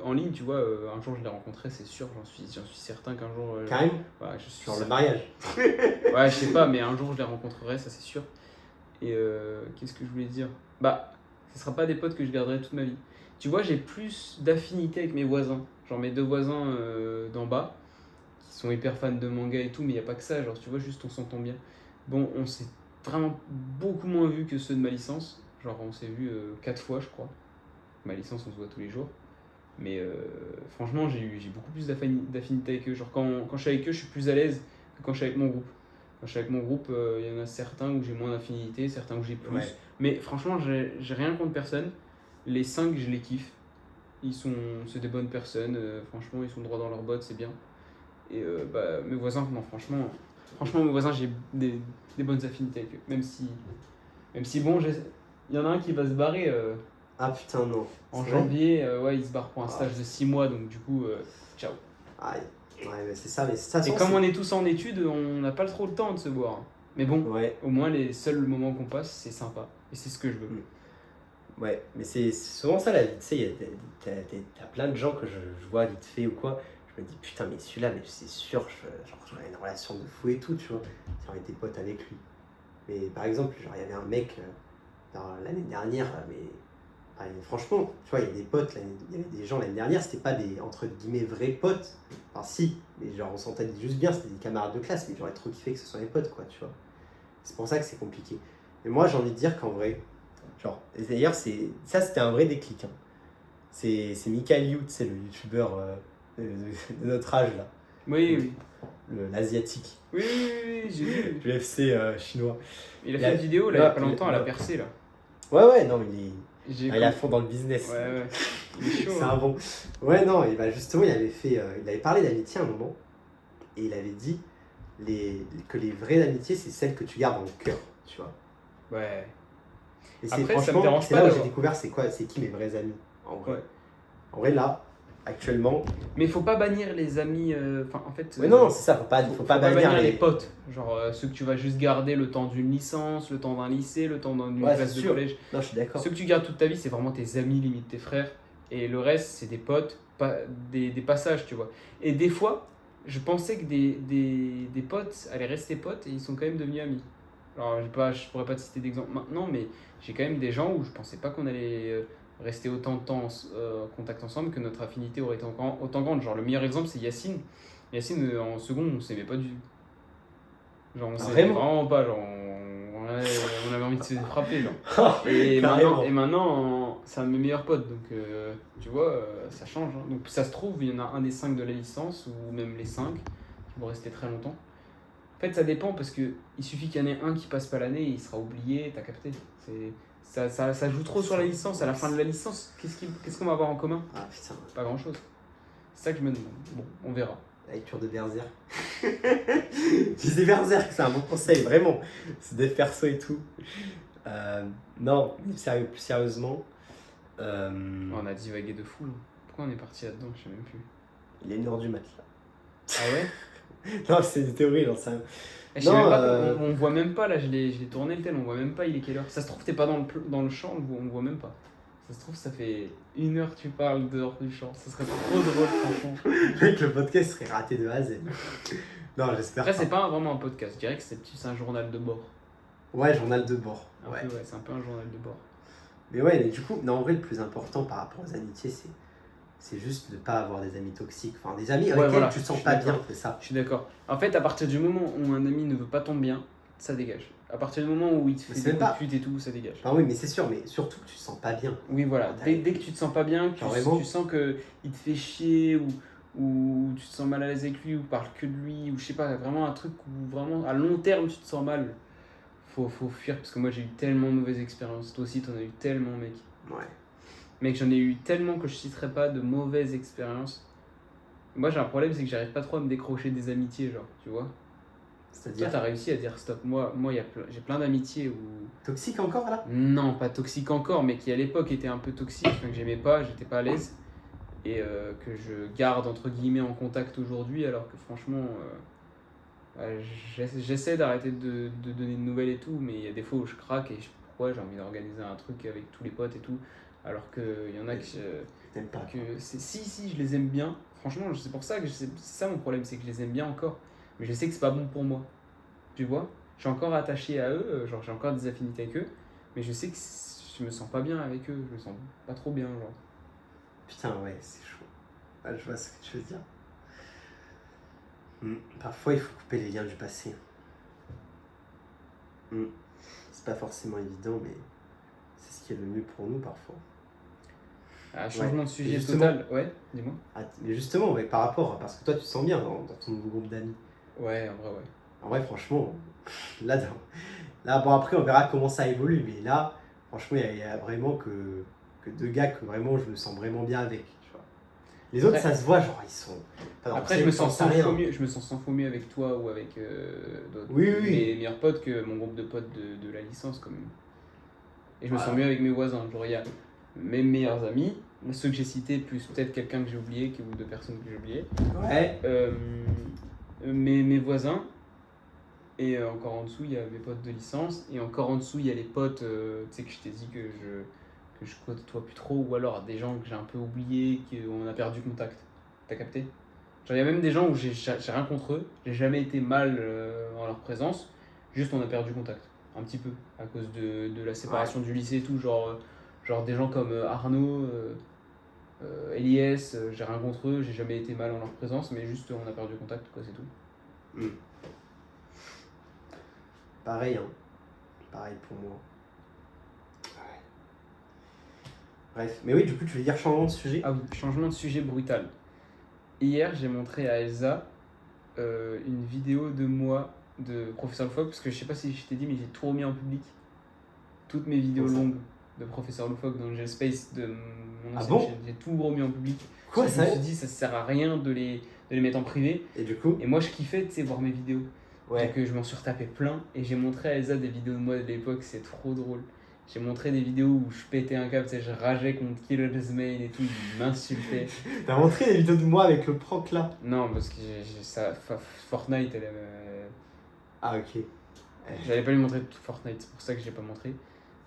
en ligne, tu vois, un jour je les rencontrerai, c'est sûr, j'en suis certain qu'un jour. Carrément? Ouais, je suis Genre le certain. mariage. Ouais, je sais pas, mais un jour je les rencontrerai, ça c'est sûr. Et qu'est-ce que je voulais dire? Bah, ce sera pas des potes que je garderai toute ma vie. Tu vois, j'ai plus d'affinité avec mes voisins. Genre mes deux voisins d'en bas, qui sont hyper fans de manga et tout, mais il n'y a pas que ça. Genre, tu vois, juste on s'entend bien. Bon, on s'est vraiment beaucoup moins vu que ceux de ma licence. Genre, on s'est vu 4 fois, je crois. Ma licence, on se voit tous les jours. Mais franchement, j'ai beaucoup plus d'affinité avec eux. Genre, quand je suis avec eux, je suis plus à l'aise que quand je suis avec mon groupe. Quand je suis avec mon groupe, il y en a certains où j'ai moins d'affinité, certains où j'ai plus. Ouais. Mais franchement, j'ai rien contre personne. Les 5, je les kiffe. C'est des bonnes personnes. Franchement, ils sont droits dans leurs bottes, c'est bien. Et bah, mes voisins, non, franchement, mes voisins, j'ai des bonnes affinités avec eux. Même si bon, il y en a un qui va se barrer Ah putain, non. en C'est vrai? janvier. Ouais, il se barre pour un Ah. stage de 6 mois, donc du coup, ciao. Aïe. Ouais, mais c'est ça, mais ça Et comme on est tous en études, on n'a pas trop le temps de se voir. Mais bon, Ouais. au moins les seuls moments qu'on passe, c'est sympa. Et c'est ce que je veux. Ouais, mais c'est souvent ça la vie, tu sais, t'as plein de gens que je vois vite fait ou quoi, je me dis putain mais celui-là, mais c'est sûr, genre j'aurais une relation de fou et tout, tu vois, si on était potes avec lui. Mais par exemple, genre il y avait un mec l'année dernière, mais franchement, tu vois, il y a des potes, il y avait des gens l'année dernière, c'était pas des entre guillemets vrais potes, enfin si, mais genre on s'entendait juste bien, c'était des camarades de classe, mais j'aurais trop kiffé que ce soit des potes quoi, tu vois. C'est pour ça que c'est compliqué. Et moi j'ai envie de dire qu'en vrai, genre, et d'ailleurs, c'était un vrai déclic. Hein. C'est Michael Yu, c'est le youtubeur de notre âge, là. Oui, oui. L'asiatique. Oui, j'ai vu. UFC chinois. Il a fait une vidéo là, il y a pas longtemps, elle a là. percé là. Ouais, non, il est à Comme- fond dans le business. Ouais. Il est chaud. C'est hein. un bon. Ouais, non, et bah justement, il avait parlé d'amitié à un moment. Et il avait dit que les vraies amitiés, c'est celles que tu gardes dans le cœur, tu vois. Ouais. Et Après, ça me franchement, dérange c'est pas là où j'ai d'avoir- découvert c'est qui mes vrais amis, en vrai. Ouais. En vrai, là, actuellement. Mais faut pas bannir les amis. Enfin, en fait. Ouais, non, c'est ça, faut pas bannir les potes. Genre ceux que tu vas juste garder le temps d'une licence, le temps d'un lycée, le temps d'une Ouais, classe c'est de sûr. collège. Non, je suis d'accord. Ceux que tu gardes toute ta vie, c'est vraiment tes amis, limite tes frères. Et le reste, c'est des potes, des passages, tu vois. Et des fois, je pensais que des potes allaient rester potes et ils sont quand même devenus amis. Alors, je pourrais pas te citer d'exemple maintenant, mais j'ai quand même des gens où je pensais pas qu'on allait rester autant de temps en contact ensemble, que notre affinité aurait été autant grande. Genre, le meilleur exemple, c'est Yacine. Yacine, en seconde, on s'aimait pas du tout. Genre, on s'aimait vraiment pas. Genre, on avait envie de se frapper. Genre. Et Carrément. maintenant, c'est un de mes meilleurs potes, donc tu vois, ça change. Hein. Donc ça se trouve, il y en a un des 5 de la licence, ou même les 5, qui vont rester très longtemps. En fait, ça dépend, parce qu'il suffit qu'il y en ait un qui passe pas l'année, il sera oublié, t'as capté. Ça joue trop sur la licence. À la fin de la licence, qu'est-ce qu'on va avoir en commun? Ah putain, Pas grand-chose. C'est ça que je me demande. Bon, on verra. la lecture de Berserk. Tu disais Berserk, c'est un bon conseil, vraiment. C'est des perso et tout. Non, plus sérieusement. On a divagué de fou. Là. Pourquoi on est parti là-dedans? Je sais même plus. Il est 1h du mat là. Ah ouais? Non, c'est des théories, j'en sais rien. Je sais même pas, on voit même pas là, je l'ai tourné le tel, on voit même pas il est quelle heure. Ça se trouve t'es pas dans le champ, on voit même pas. Ça se trouve ça fait 1 heure que tu parles dehors du champ, ça serait trop drôle franchement. Mec, le podcast serait raté de A à Z. Non, j'espère Après pas. c'est pas vraiment un podcast, je dirais que c'est un journal de bord. Ouais, journal de bord. Un Ouais. peu, ouais, c'est un peu un journal de bord. Mais ouais, mais du coup, non, en vrai, le plus important par rapport aux amitiés, c'est juste de pas avoir des amis toxiques. Enfin, des amis avec Ouais, lesquels voilà, tu te je sens suis pas d'accord. bien, c'est ça. Je suis d'accord. En fait, à partir du moment où un ami ne veut pas ton bien, ça dégage. À partir du moment où il te fait c'est des même coups pas- de pute et tout, ça dégage. Enfin, oui, mais c'est sûr, mais surtout que tu te sens pas bien. Oui, voilà. Dès que tu te sens pas bien, que Carrément. tu sens qu'il te fait chier ou tu te sens mal à l'aise avec lui ou parle que de lui ou je sais pas, vraiment un truc où vraiment à long terme tu te sens mal, faut fuir parce que moi j'ai eu tellement de mauvaises expériences. Toi aussi, t'en as eu tellement, mec. Ouais. Mec, j'en ai eu tellement que je citerai pas de mauvaises expériences. Moi, j'ai un problème, c'est que j'arrive pas trop à me décrocher des amitiés, genre, tu vois. Toi, C'est-à-dire t'as réussi à dire stop. Moi j'ai plein d'amitiés où. toxique encore là? Non, pas toxique encore, mais qui à l'époque étaient un peu toxiques, enfin, que j'aimais pas, j'étais pas à l'aise. Et que je garde entre guillemets en contact aujourd'hui, alors que franchement, j'essaie d'arrêter de donner de nouvelles et tout, mais il y a des fois où je craque et pourquoi j'ai envie d'organiser un truc avec tous les potes et tout, alors qu'il y en a T'aimes pas. si, je les aime bien. Franchement, c'est pour ça que c'est ça mon problème, c'est que je les aime bien encore, mais je sais que c'est pas bon pour moi. Tu vois, je suis encore attaché à eux, genre j'ai encore des affinités avec eux, mais je sais que je me sens pas bien avec eux, je me sens pas trop bien, genre. Putain, ouais, c'est chaud. Ah, je vois ce que tu veux dire. Parfois, il faut couper les liens du passé. C'est pas forcément évident, mais c'est ce qui est le mieux pour nous parfois. Changement de sujet justement, total, ouais, dis-moi. Mais justement, ouais, par rapport, parce que toi, tu te sens bien dans ton nouveau groupe d'amis. Ouais, en vrai, ouais. En vrai, franchement, là, bon, après, on verra comment ça évolue, mais là, franchement, il y a vraiment que deux gars que vraiment, je me sens vraiment bien avec. Tu vois. Les autres, Après, ça se voit, genre, ils sont. après, je me sens 100 fois mieux, avec toi ou avec d'autres. Oui. Mes meilleurs potes que mon groupe de potes de la licence, quand même. Et je me Voilà. sens mieux avec mes voisins. Genre, il y a mes meilleurs amis, ceux que j'ai cités, plus peut-être quelqu'un que j'ai oublié, ou deux personnes que j'ai oubliées. Ouais. Mes voisins. Et encore en dessous, il y a mes potes de licence. Et encore en dessous, il y a les potes, tu sais, que je t'ai dit que je côtoie plus trop. Ou alors des gens que j'ai un peu oubliés, qu'on a perdu contact. T'as capté? Genre, il y a même des gens où j'ai rien contre eux. J'ai jamais été mal en leur présence. Juste, on a perdu contact. Un petit peu. À cause de la séparation du lycée et tout. Genre des gens comme Arnaud, Elias, j'ai rien contre eux. J'ai jamais été mal en leur présence. Mais juste, on a perdu contact, quoi, c'est tout. Pareil, hein. Pareil pour moi. Ouais. Bref, mais oui, du coup, tu veux dire changement de sujet? Ah oui, changement de sujet brutal. Hier, j'ai montré à Elsa une vidéo de moi, de Professeur Loufoque, parce que je sais pas si je t'ai dit, mais j'ai tout remis en public. Toutes mes vidéos longues de Professeur Loufoque dans le GSpace de mon ancienne chaîne. J'ai tout remis en public. Quoi, ça? Je me suis dit, ça sert à rien de les mettre en privé. Et du coup? Et moi, je kiffais, tu sais, voir mes vidéos. Ouais. Donc je m'en suis retapé plein et j'ai montré à Elsa des vidéos de moi de l'époque, c'est trop drôle. J'ai montré des vidéos où je pétais un câble, tu sais, je rageais contre Killer's Main et tout, il m'insultait. T'as montré des vidéos de moi avec le prank là? Non, parce que Fortnite, Ah, ok. J'allais pas lui montrer tout Fortnite, c'est pour ça que j'ai pas montré.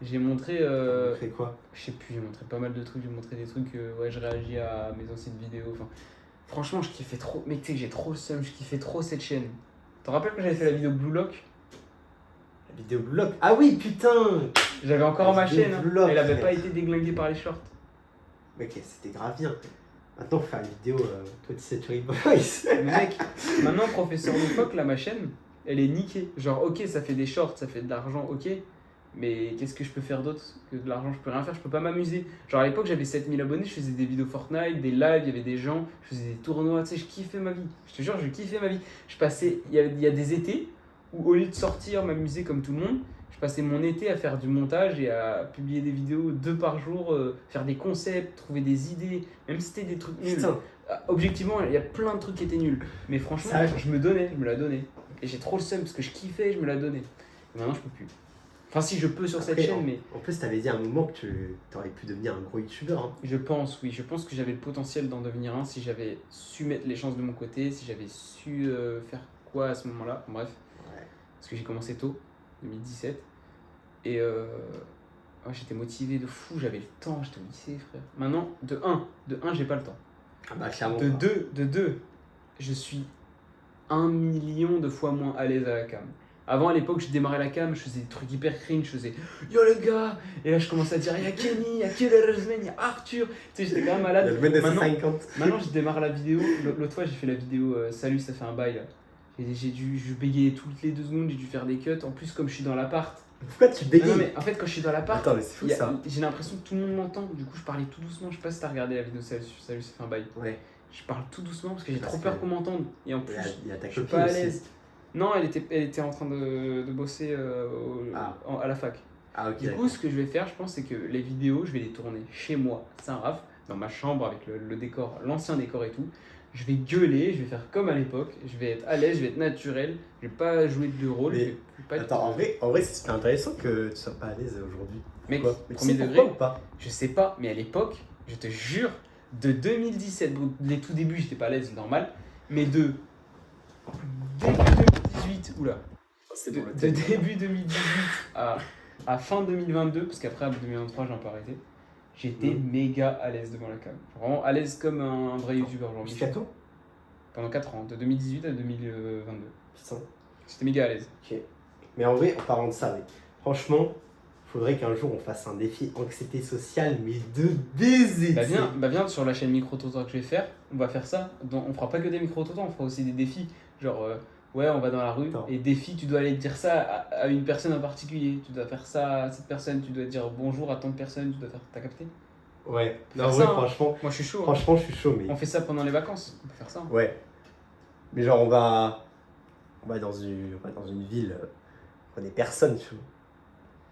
J'ai montré. T'as montré quoi? Je sais plus, j'ai montré pas mal de trucs, j'ai montré des trucs, ouais, je réagis à mes anciennes vidéos. Enfin, franchement, je kiffais trop. Mais tu sais que j'ai trop le seum, je kiffais trop cette chaîne. Tu te rappelles quand j'avais fait la vidéo Blue Lock? La vidéo Block? Ah oui, putain! J'avais encore ma chaîne, hein. Lock, Elle avait pas été déglinguée par les shorts. Mec, c'était grave bien. Maintenant, faut faire une vidéo 27 Cherry Boys. Mec, maintenant, Professeur Loufoque, là, ma chaîne, elle est niquée. Genre, ok, ça fait des shorts, ça fait de l'argent, ok. Mais qu'est-ce que je peux faire d'autre que de l'argent? Je peux rien faire, je peux pas m'amuser. Genre, à l'époque, j'avais 7000 abonnés, je faisais des vidéos Fortnite, des lives, il y avait des gens, je faisais des tournois, tu sais, je kiffais ma vie. Je te jure, je kiffais ma vie. Il y a des étés où, au lieu de sortir, m'amuser comme tout le monde, je passais mon été à faire du montage et à publier des vidéos 2 par jour, faire des concepts, trouver des idées, même si c'était des trucs nuls. Putain. Objectivement, il y a plein de trucs qui étaient nuls. Mais franchement, je me la donnais. Et j'ai trop le seum parce que je kiffais, je me la donnais. Et maintenant, je peux plus. Enfin, si je peux sur cette chaîne, mais. En plus, t'avais dit à un moment que tu aurais pu devenir un gros youtubeur. Hein. Je pense, oui. Je pense que j'avais le potentiel d'en devenir un si j'avais su mettre les chances de mon côté, si j'avais su faire quoi à ce moment-là. Bref. Ouais. Parce que j'ai commencé tôt, 2017. Et j'étais motivé de fou, j'avais le temps, j'étais au lycée, frère. Maintenant, de 1, j'ai pas le temps. Ah bah, clairement. De 2, je suis 1 million de fois moins à l'aise à la cam. Avant, à l'époque, je démarrais la cam, je faisais des trucs hyper cringe, je faisais yo les gars, et là je commençais à dire il y a Kenny, il y a Killer's Man, il y a Arthur, tu sais, j'étais quand même malade. Il y a le mec de 50. Maintenant, je démarre la vidéo. L'autre fois, j'ai fait la vidéo salut, ça fait un bail là. Je bégayais toutes les 2 secondes, j'ai dû faire des cuts. En plus, comme je suis dans l'appart. Pourquoi tu bégayes? Non, mais en fait, quand je suis dans l'appart, attends, mais c'est fou ça. j'ai l'impression que tout le monde m'entend. Du coup, je parlais tout doucement. Je sais pas si t'as regardé la vidéo salut, ça fait un bail. Ouais. Je parle tout doucement parce que j'ai Parce trop peur qu'on m'entende. Et en plus, il y a ta je suis copine pas à aussi. l'aise. Non, elle était en train de bosser à la fac. Ah, ok. Du coup, ce que je vais faire, je pense, c'est que les vidéos, je vais les tourner chez moi, Saint-Raph, dans ma chambre avec le décor, l'ancien décor et tout. Je vais gueuler, je vais faire comme à l'époque, je vais être à l'aise, je vais être naturel, je vais pas jouer de rôle, Mais je vais pas être. Attends, en vrai c'est super intéressant que tu sois pas à l'aise aujourd'hui. Mec, Pourquoi? Mais tu premier sais degré, pourquoi ou pas? je sais pas, mais à l'époque, je te jure, de 2017, bon, les tout débuts, j'étais pas à l'aise, normal, mais de début 2018, oula, C'est de, pour le de thème. début 2018 à fin 2022, parce qu'après, en 2023, j'ai un peu arrêté, j'étais méga à l'aise devant la cam. Vraiment à l'aise comme un vrai youtubeur. Genre Jusqu'à quand? pendant 4 ans, de 2018 à 2022. Putain. J'étais méga à l'aise. Ok. Mais en vrai, en parlant de ça, mais franchement, faudrait qu'un jour on fasse un défi anxiété sociale, mais de baiser. Bah tu sais. viens sur la chaîne Micro-Trottoir que je vais faire, on va faire ça. On fera pas que des micro-trottoirs, on fera aussi des défis. Genre, ouais, on va dans la rue, Attends. et défi, tu dois aller dire ça à une personne en particulier. Tu dois faire ça à cette personne, tu dois dire bonjour à tant de personnes, tu dois faire. T'as capté? Ouais. Faire Non, ça, ouais, hein. franchement, Moi je suis chaud. Hein. franchement, je suis chaud, mais. On fait ça pendant les vacances, on peut faire ça. Hein. Ouais. Mais genre, on va dans une ville, on connaît personne, tu vois.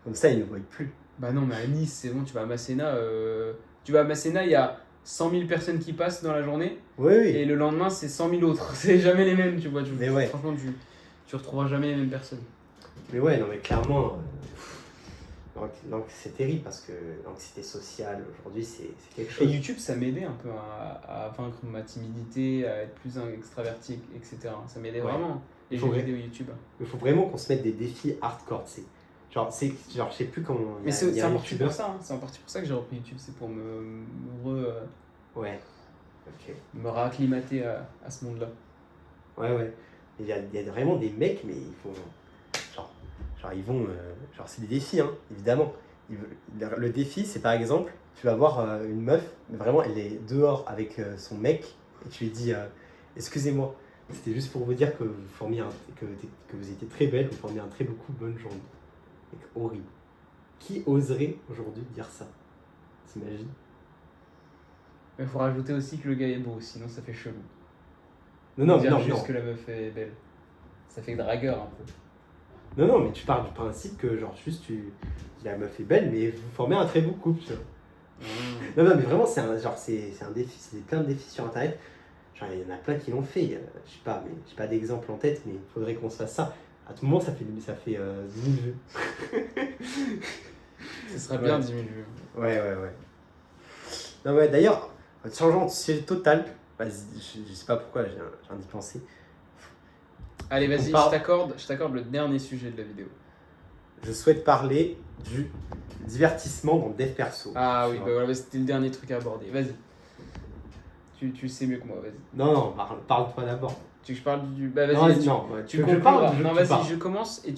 Comme ça, ils ne voient plus. Bah non, mais à Nice, c'est bon, tu vas à Masséna. Tu vas à Masséna, il y a 100 000 personnes qui passent dans la journée. Oui, oui. Et le lendemain, c'est 100 000 autres. C'est jamais les mêmes, tu vois. Mais ouais. Franchement, tu retrouveras jamais les mêmes personnes. Mais ouais, non, mais clairement, c'est terrible parce que l'anxiété sociale aujourd'hui, c'est quelque Et chose. YouTube, ça m'aidait un peu à vaincre ma timidité, à être plus extraverti, etc. Ça m'aidait Ouais. vraiment. Les Faut jeux vrai. vidéo YouTube. Il faut vraiment qu'on se mette des défis hardcore, tu sais. Genre, je sais plus comment. Mais il y c'est a un en partie youtubeur. pour ça. Hein. C'est en partie pour ça que j'ai repris YouTube. C'est pour Ouais. Ok. me réacclimater à ce monde-là. Ouais. Il y a vraiment des mecs, mais ils font. Genre ils vont. Genre, c'est des défis, hein, évidemment. Le défi, c'est par exemple, tu vas voir une meuf, mais vraiment, elle est dehors avec son mec, et tu lui dis excusez-moi, c'était juste pour vous dire que vous formiez que vous étiez très belle, vous formiez un très beaucoup bonne journée. Mec, horrible. Qui oserait aujourd'hui dire ça? T'imagines? Mais il faut rajouter aussi que le gars est beau, sinon ça fait chelou. Non, Dire non, juste non. que la meuf est belle. Ça fait dragueur un peu. Non, mais tu pars du principe que, genre, juste, la meuf est belle, mais vous formez un très beau couple, tu vois. Non, mais vraiment, c'est un défi, c'est plein de défis sur internet. Genre, il y en a plein qui l'ont fait. Je sais pas, mais j'ai pas d'exemple en tête, mais il faudrait qu'on se fasse ça. À tout moment, ça fait 10 000 vues. Ce serait bien 10 000 vues. Ouais. Non, ouais, d'ailleurs, changeant de sujet total, vas-y, je sais pas pourquoi, j'ai envie d'y penser. Allez, vas-y, On parle- je t'accorde le dernier sujet de la vidéo. Je souhaite parler du divertissement dans Dev Perso. Ah Tu oui, vois. bah voilà, c'était le dernier truc à aborder. Vas-y. Tu sais mieux que moi, vas-y. Non, parle-toi d'abord. Tu veux que je parle du. Bah Non, vas-y, non, tu je concluras. parle, Non, tu vas-y, parles. je commence et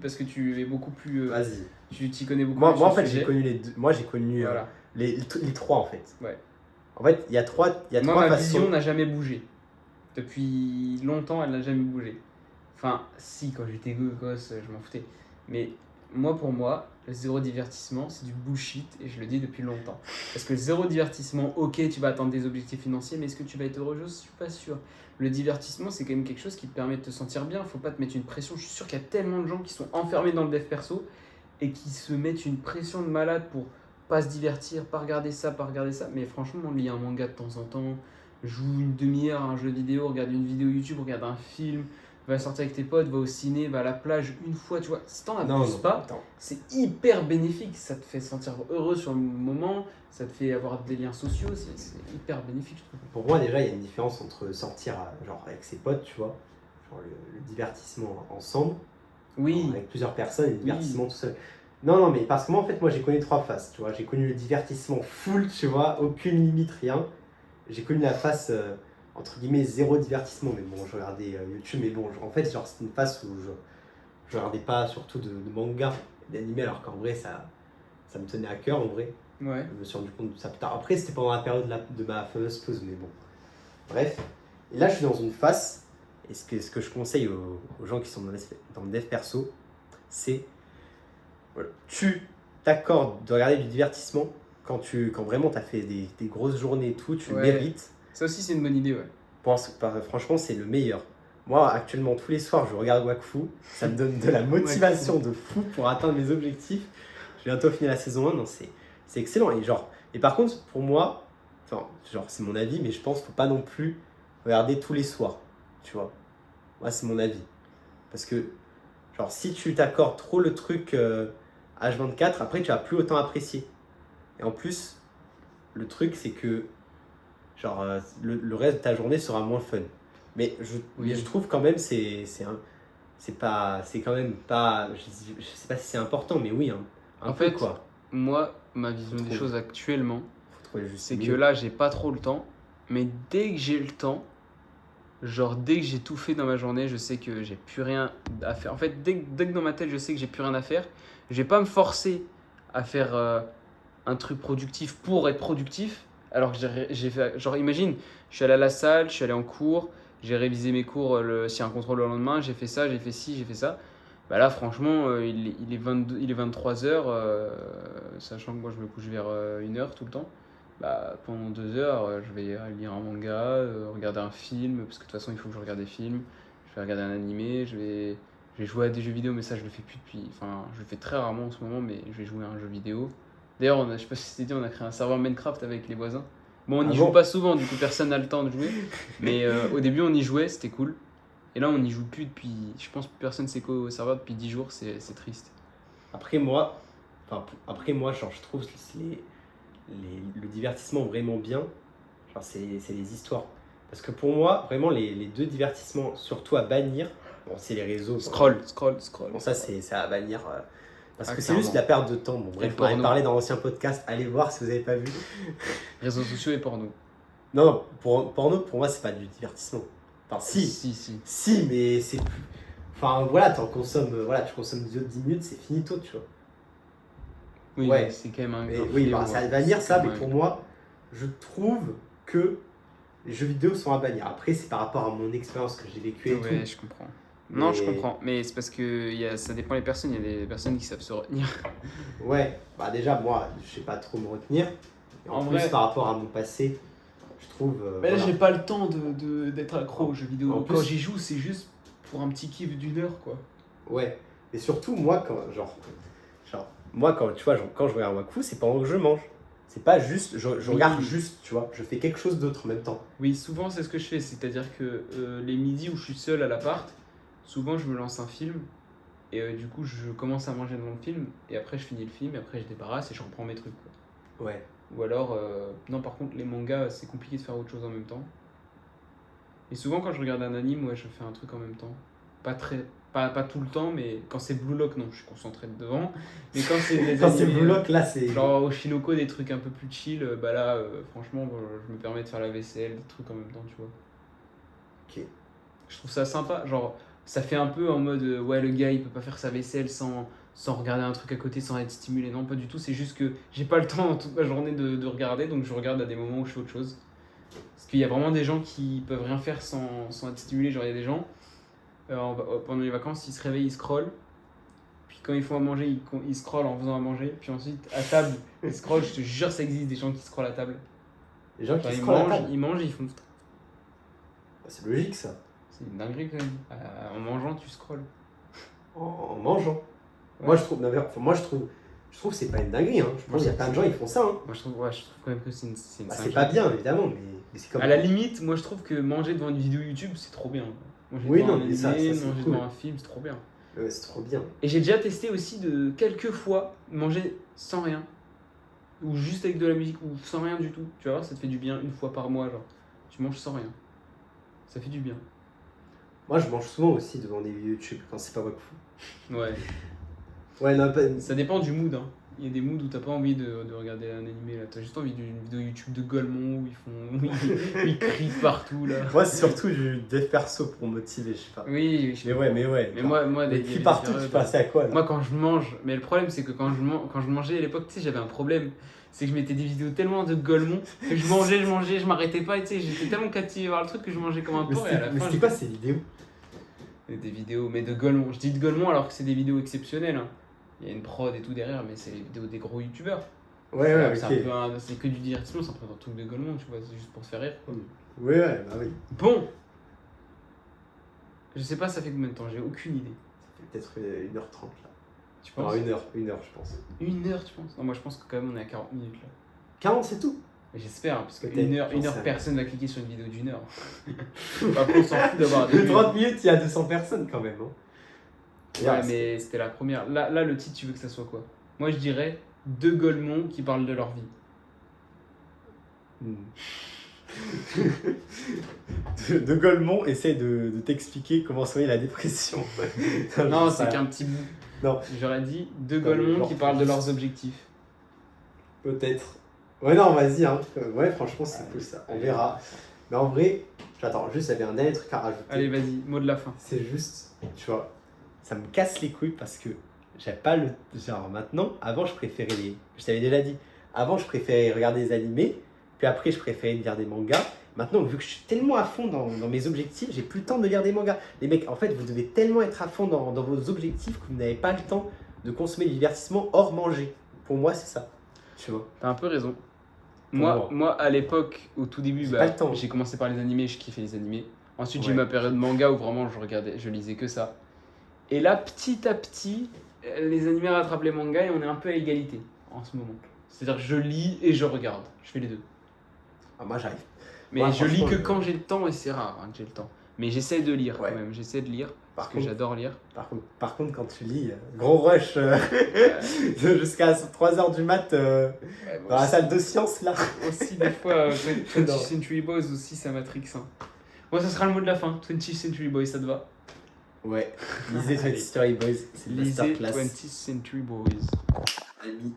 parce que tu es beaucoup plus. Vas-y. Tu t'y connais beaucoup Moi, plus en sur le fait, j'ai sujet. connu les deux. Moi, j'ai connu Voilà. les trois, en fait. Ouais. En fait, il y a trois Moi, ma façons. vision n'a jamais bougé. Depuis longtemps, elle n'a jamais bougé. Enfin, si, quand j'étais gosse, je m'en foutais. Mais pour moi, le zéro divertissement, c'est du bullshit et je le dis depuis longtemps. Parce que le zéro divertissement, ok, tu vas atteindre des objectifs financiers, mais est-ce que tu vas être heureux? Je suis pas sûr. Le divertissement, c'est quand même quelque chose qui te permet de te sentir bien. Faut pas te mettre une pression. Je suis sûr qu'il y a tellement de gens qui sont enfermés dans le dev perso et qui se mettent une pression de malade pour pas se divertir, pas regarder ça. Mais franchement, lis un manga de temps en temps, joue une demi-heure à un jeu vidéo, regarde une vidéo YouTube, regarde un film, va sortir avec tes potes, va au ciné, va à la plage une fois, tu vois. Si t'en abuses pas, attends. c'est hyper bénéfique. Ça te fait sentir heureux sur le moment, ça te fait avoir des liens sociaux, c'est hyper bénéfique, je trouve. Pour moi, déjà, il y a une différence entre sortir genre, avec ses potes, tu vois, genre le divertissement ensemble, Oui, avec plusieurs personnes, et le divertissement tout seul. Non, mais parce que moi, en fait, j'ai connu trois phases, tu vois. J'ai connu le divertissement full, tu vois, aucune limite, rien. J'ai connu la phase, entre guillemets, zéro divertissement, mais bon, je regardais YouTube, mais bon, en fait, genre, c'était une phase où je regardais pas surtout de manga, d'anime, alors qu'en vrai, ça me tenait à cœur, en vrai. ouais. Je me suis rendu compte de ça plus tard. Après, c'était pendant la période de ma fameuse pause, mais bon. Bref. Et là, je suis dans une phase, et ce que je conseille aux gens qui sont dans le dev perso, c'est voilà, tu t'accordes de regarder du divertissement quand vraiment tu as fait des grosses journées et tout, tu le Ouais. mérites. Ça aussi, c'est une bonne idée, ouais. Franchement, c'est le meilleur. Moi, actuellement, tous les soirs, je regarde Wakfu. Ça me donne de la motivation de fou pour atteindre mes objectifs. J'ai bientôt fini la saison 1, non, c'est excellent. Et par contre, pour moi, c'est mon avis, mais je pense qu'il ne faut pas non plus regarder tous les soirs, tu vois. Moi, c'est mon avis. Parce que, si tu t'accordes trop le truc H24, après, tu vas plus autant apprécier. Et en plus, le truc, c'est que, le reste de ta journée sera moins fun. Mais je trouve quand même, c'est quand même pas, je sais pas si c'est important, mais oui, un En peu fait, quoi. moi, ma vision des trouver. choses actuellement, Faut trouver le juste c'est que milieu. là, j'ai pas trop le temps. Mais dès que j'ai le temps, dès que j'ai tout fait dans ma journée, je sais que j'ai plus rien à faire. En fait, dès que dans ma tête, je sais que j'ai plus rien à faire, je vais pas me forcer à faire un truc productif pour être productif. Alors que j'ai fait, imagine, je suis allé à la salle, je suis allé en cours, j'ai révisé mes cours s'il y a un contrôle le lendemain, j'ai fait ça, j'ai fait ci, j'ai fait ça. Bah là, franchement, il est 23h, sachant que moi je me couche vers 1h tout le temps. Bah, pendant 2 heures, je vais lire un manga, regarder un film, parce que de toute façon, il faut que je regarde des films. Je vais regarder un animé, je vais jouer à des jeux vidéo, mais ça, je le fais plus depuis. Enfin, je le fais très rarement en ce moment, mais je vais jouer à un jeu vidéo. D'ailleurs, je sais pas si c'était dit, on a créé un serveur Minecraft avec les voisins. Bon, on n'y joue pas souvent, du coup, personne n'a le temps de jouer. Mais au début, on y jouait, c'était cool. Et là, on n'y joue plus depuis. Je pense que personne s'est au serveur depuis 10 jours, c'est triste. Après moi, je trouve que le divertissement vraiment bien, c'est les histoires. Parce que pour moi, vraiment, les deux divertissements, surtout à bannir, bon, c'est les réseaux. Scroll. Bon, ça, c'est à bannir. Parce que c'est clairement. juste la perte de temps. Bon, bref, on avait parlé dans l'ancien podcast, allez voir si vous n'avez pas vu. Réseaux sociaux et porno. Non, porno, pour moi, c'est pas du divertissement. Enfin, si, mais c'est plus. Enfin, voilà, tu consommes 10 minutes, c'est finito, tu vois. Oui, ouais. C'est quand même un. Oui, c'est à bannir ça, mais pour moi, je trouve que les jeux vidéo sont à bannir. Après, c'est par rapport à mon expérience que j'ai vécue et tout. Ouais, je comprends. Non, je comprends. Mais c'est parce que ça dépend des personnes. Il y a des personnes qui savent se retenir. Ouais, bah déjà, moi, je sais pas trop me retenir. Et en plus, vrai, par rapport à mon passé, je trouve. Mais là, j'ai pas le temps d'être accro aux jeux vidéo. En Quand plus- j'y joue, c'est juste pour un petit kiff d'une heure, quoi. Ouais. Et surtout, moi, quand tu vois, quand je regarde Wakfu, c'est pendant que je mange. C'est pas juste, je regarde juste, tu vois, je fais quelque chose d'autre en même temps. Oui, souvent c'est ce que je fais, c'est-à-dire que les midis où je suis seul à l'appart, souvent je me lance un film et du coup je commence à manger devant le film et après je finis le film et après je débarrasse et je reprends mes trucs, quoi. Ouais. Ou alors, non par contre les mangas c'est compliqué de faire autre chose en même temps. Et souvent quand je regarde un anime, ouais je fais un truc en même temps. Pas tout le temps, mais quand c'est Blue Lock, non, je suis concentré devant. Mais quand c'est des Quand c'est animés, Blue Lock, là, c'est. genre Oshinoko, des trucs un peu plus chill, bah là, franchement, je me permets de faire la vaisselle, des trucs en même temps, tu vois. Ok. Je trouve ça sympa, genre, ça fait un peu en mode, ouais, le gars, il peut pas faire sa vaisselle sans regarder un truc à côté, sans être stimulé. Non, pas du tout, c'est juste que j'ai pas le temps toute ma journée de regarder, donc je regarde à des moments où je fais autre chose. Parce qu'il y a vraiment des gens qui peuvent rien faire sans être stimulés, genre il y a des gens, pendant les vacances, ils se réveillent, ils scrollent. Puis quand ils font à manger, ils scrollent en faisant à manger. Puis ensuite, à table, ils scrollent. Je te jure, ça existe des gens qui scrollent à table. Les gens qui Enfin, scrollent à table. ils mangent, ils font. Bah, c'est logique, ça. C'est une dinguerie quand même. En mangeant, tu scrolles. En mangeant. Ouais. Moi, je trouve que c'est pas une dinguerie. Hein. Je pense qu'il y a plein de gens qui font ça. Hein. Moi, je trouve quand même que c'est une c'est pas bien, évidemment, mais c'est comme. À la limite, moi, je trouve que manger devant une vidéo YouTube, c'est trop bien. Manger Oui, devant non, un mais ça, animé, c'est manger cool. devant un film, c'est trop bien. C'est trop bien. Et j'ai déjà testé aussi de quelques fois manger sans rien. Ou juste avec de la musique, ou sans rien du tout. Tu vas voir, ça te fait du bien une fois par mois, genre. Tu manges sans rien. Ça fait du bien. Moi, je mange souvent aussi devant des vidéos YouTube quand c'est pas Wakfu. Ouais. Ouais, non, pas. Ça dépend du mood, hein. Il y a des moods où t'as pas envie de regarder un animé, là. T'as juste envie d'une vidéo YouTube de Golemon où ils crient partout, là. Moi, c'est surtout du dev perso pour me motiver, je sais pas. Oui, Mais ouais. Mais moi, des cris partout, tu passais à quoi là? Moi, quand je mange, mais le problème, c'est que quand je mangeais à l'époque, tu sais, j'avais un problème. C'est que je mettais des vidéos tellement de Golemon que je mangeais, je m'arrêtais pas, et tu sais, j'étais tellement captivé par le truc que je mangeais comme un porc. Et à la Mais fin, c'était quoi ces vidéos? des vidéos, mais de Golemon. Je dis de Golemon alors que c'est des vidéos exceptionnelles, hein. Il y a une prod et tout derrière, mais c'est les vidéos des gros youtubeurs. Ouais, ok. C'est que du divertissement, c'est un peu un truc de Golemon, tu vois, c'est juste pour te faire rire. Quoi. Ouais, bah oui. Bon, je sais pas, ça fait combien de temps, j'ai aucune idée. Ça fait peut-être 1h30 là. Tu Non, penses? 1 heure, je pense. 1 heure, tu penses? Non, moi je pense que quand même on est à 40 minutes là. 40, c'est tout. Mais j'espère, parce que Peut-être, 1 heure, j'en sais rien. personne va cliquer sur une vidéo d'1 heure. Après, on s'en fout d'avoir des vues. 30 minutes, il y a 200 personnes quand même. Hein. Ouais, mais c'était la première. Là, le titre, tu veux que ça soit quoi? Moi, je dirais deux Golemons qui parlent de leur vie. De Golemont essaie de t'expliquer comment soigner la dépression. Non, c'est qu'un petit bout. Non. J'aurais dit deux Non, Golemons genre, qui parlent de leurs objectifs. Peut-être. Ouais, non, vas-y. Hein. Ouais, franchement, c'est cool ça. On verra. Mais en vrai, j'attends juste, il y avait un dernier truc à rajouter. Allez, vas-y, mot de la fin. C'est juste, tu vois, ça me casse les couilles parce que j'avais pas le. Genre maintenant, avant, je préférais les. Je t'avais déjà dit, avant, je préférais regarder des animés, puis après, je préférais lire des mangas. Maintenant, vu que je suis tellement à fond dans mes objectifs, j'ai plus le temps de lire des mangas. Les mecs, en fait, vous devez tellement être à fond dans vos objectifs que vous n'avez pas le temps de consommer du divertissement hors manger. Pour moi, c'est ça. Tu vois. T'as un peu raison. Moi. Moi, à l'époque, au tout début, J'ai pas le temps. j'ai commencé par les animés, je kiffais les animés. Ensuite, j'ai eu Ouais. ma période manga où vraiment je lisais que ça. Et là, petit à petit, les animés rattrapent les mangas et on est un peu à égalité en ce moment. C'est-à-dire que je lis et je regarde. Je fais les deux. Ah, moi, j'arrive. Mais Ouais, je lis franchement, que quand j'ai le temps et c'est rare hein, que j'ai le temps. Mais j'essaie de lire Ouais. quand même. J'essaie de lire parce Par que contre- j'adore lire. Par contre, quand tu lis, gros rush jusqu'à 3h du mat dans la salle de sciences là. Aussi, des fois, 20th Non. Century Boys aussi, ça matrix. Hein. Bon, ça sera le mot de la fin. 20th Century Boys, ça te va? Ouais, lisez 20th Story Boys, c'est le Lisez masterclass. 20th Century Boys. Amis.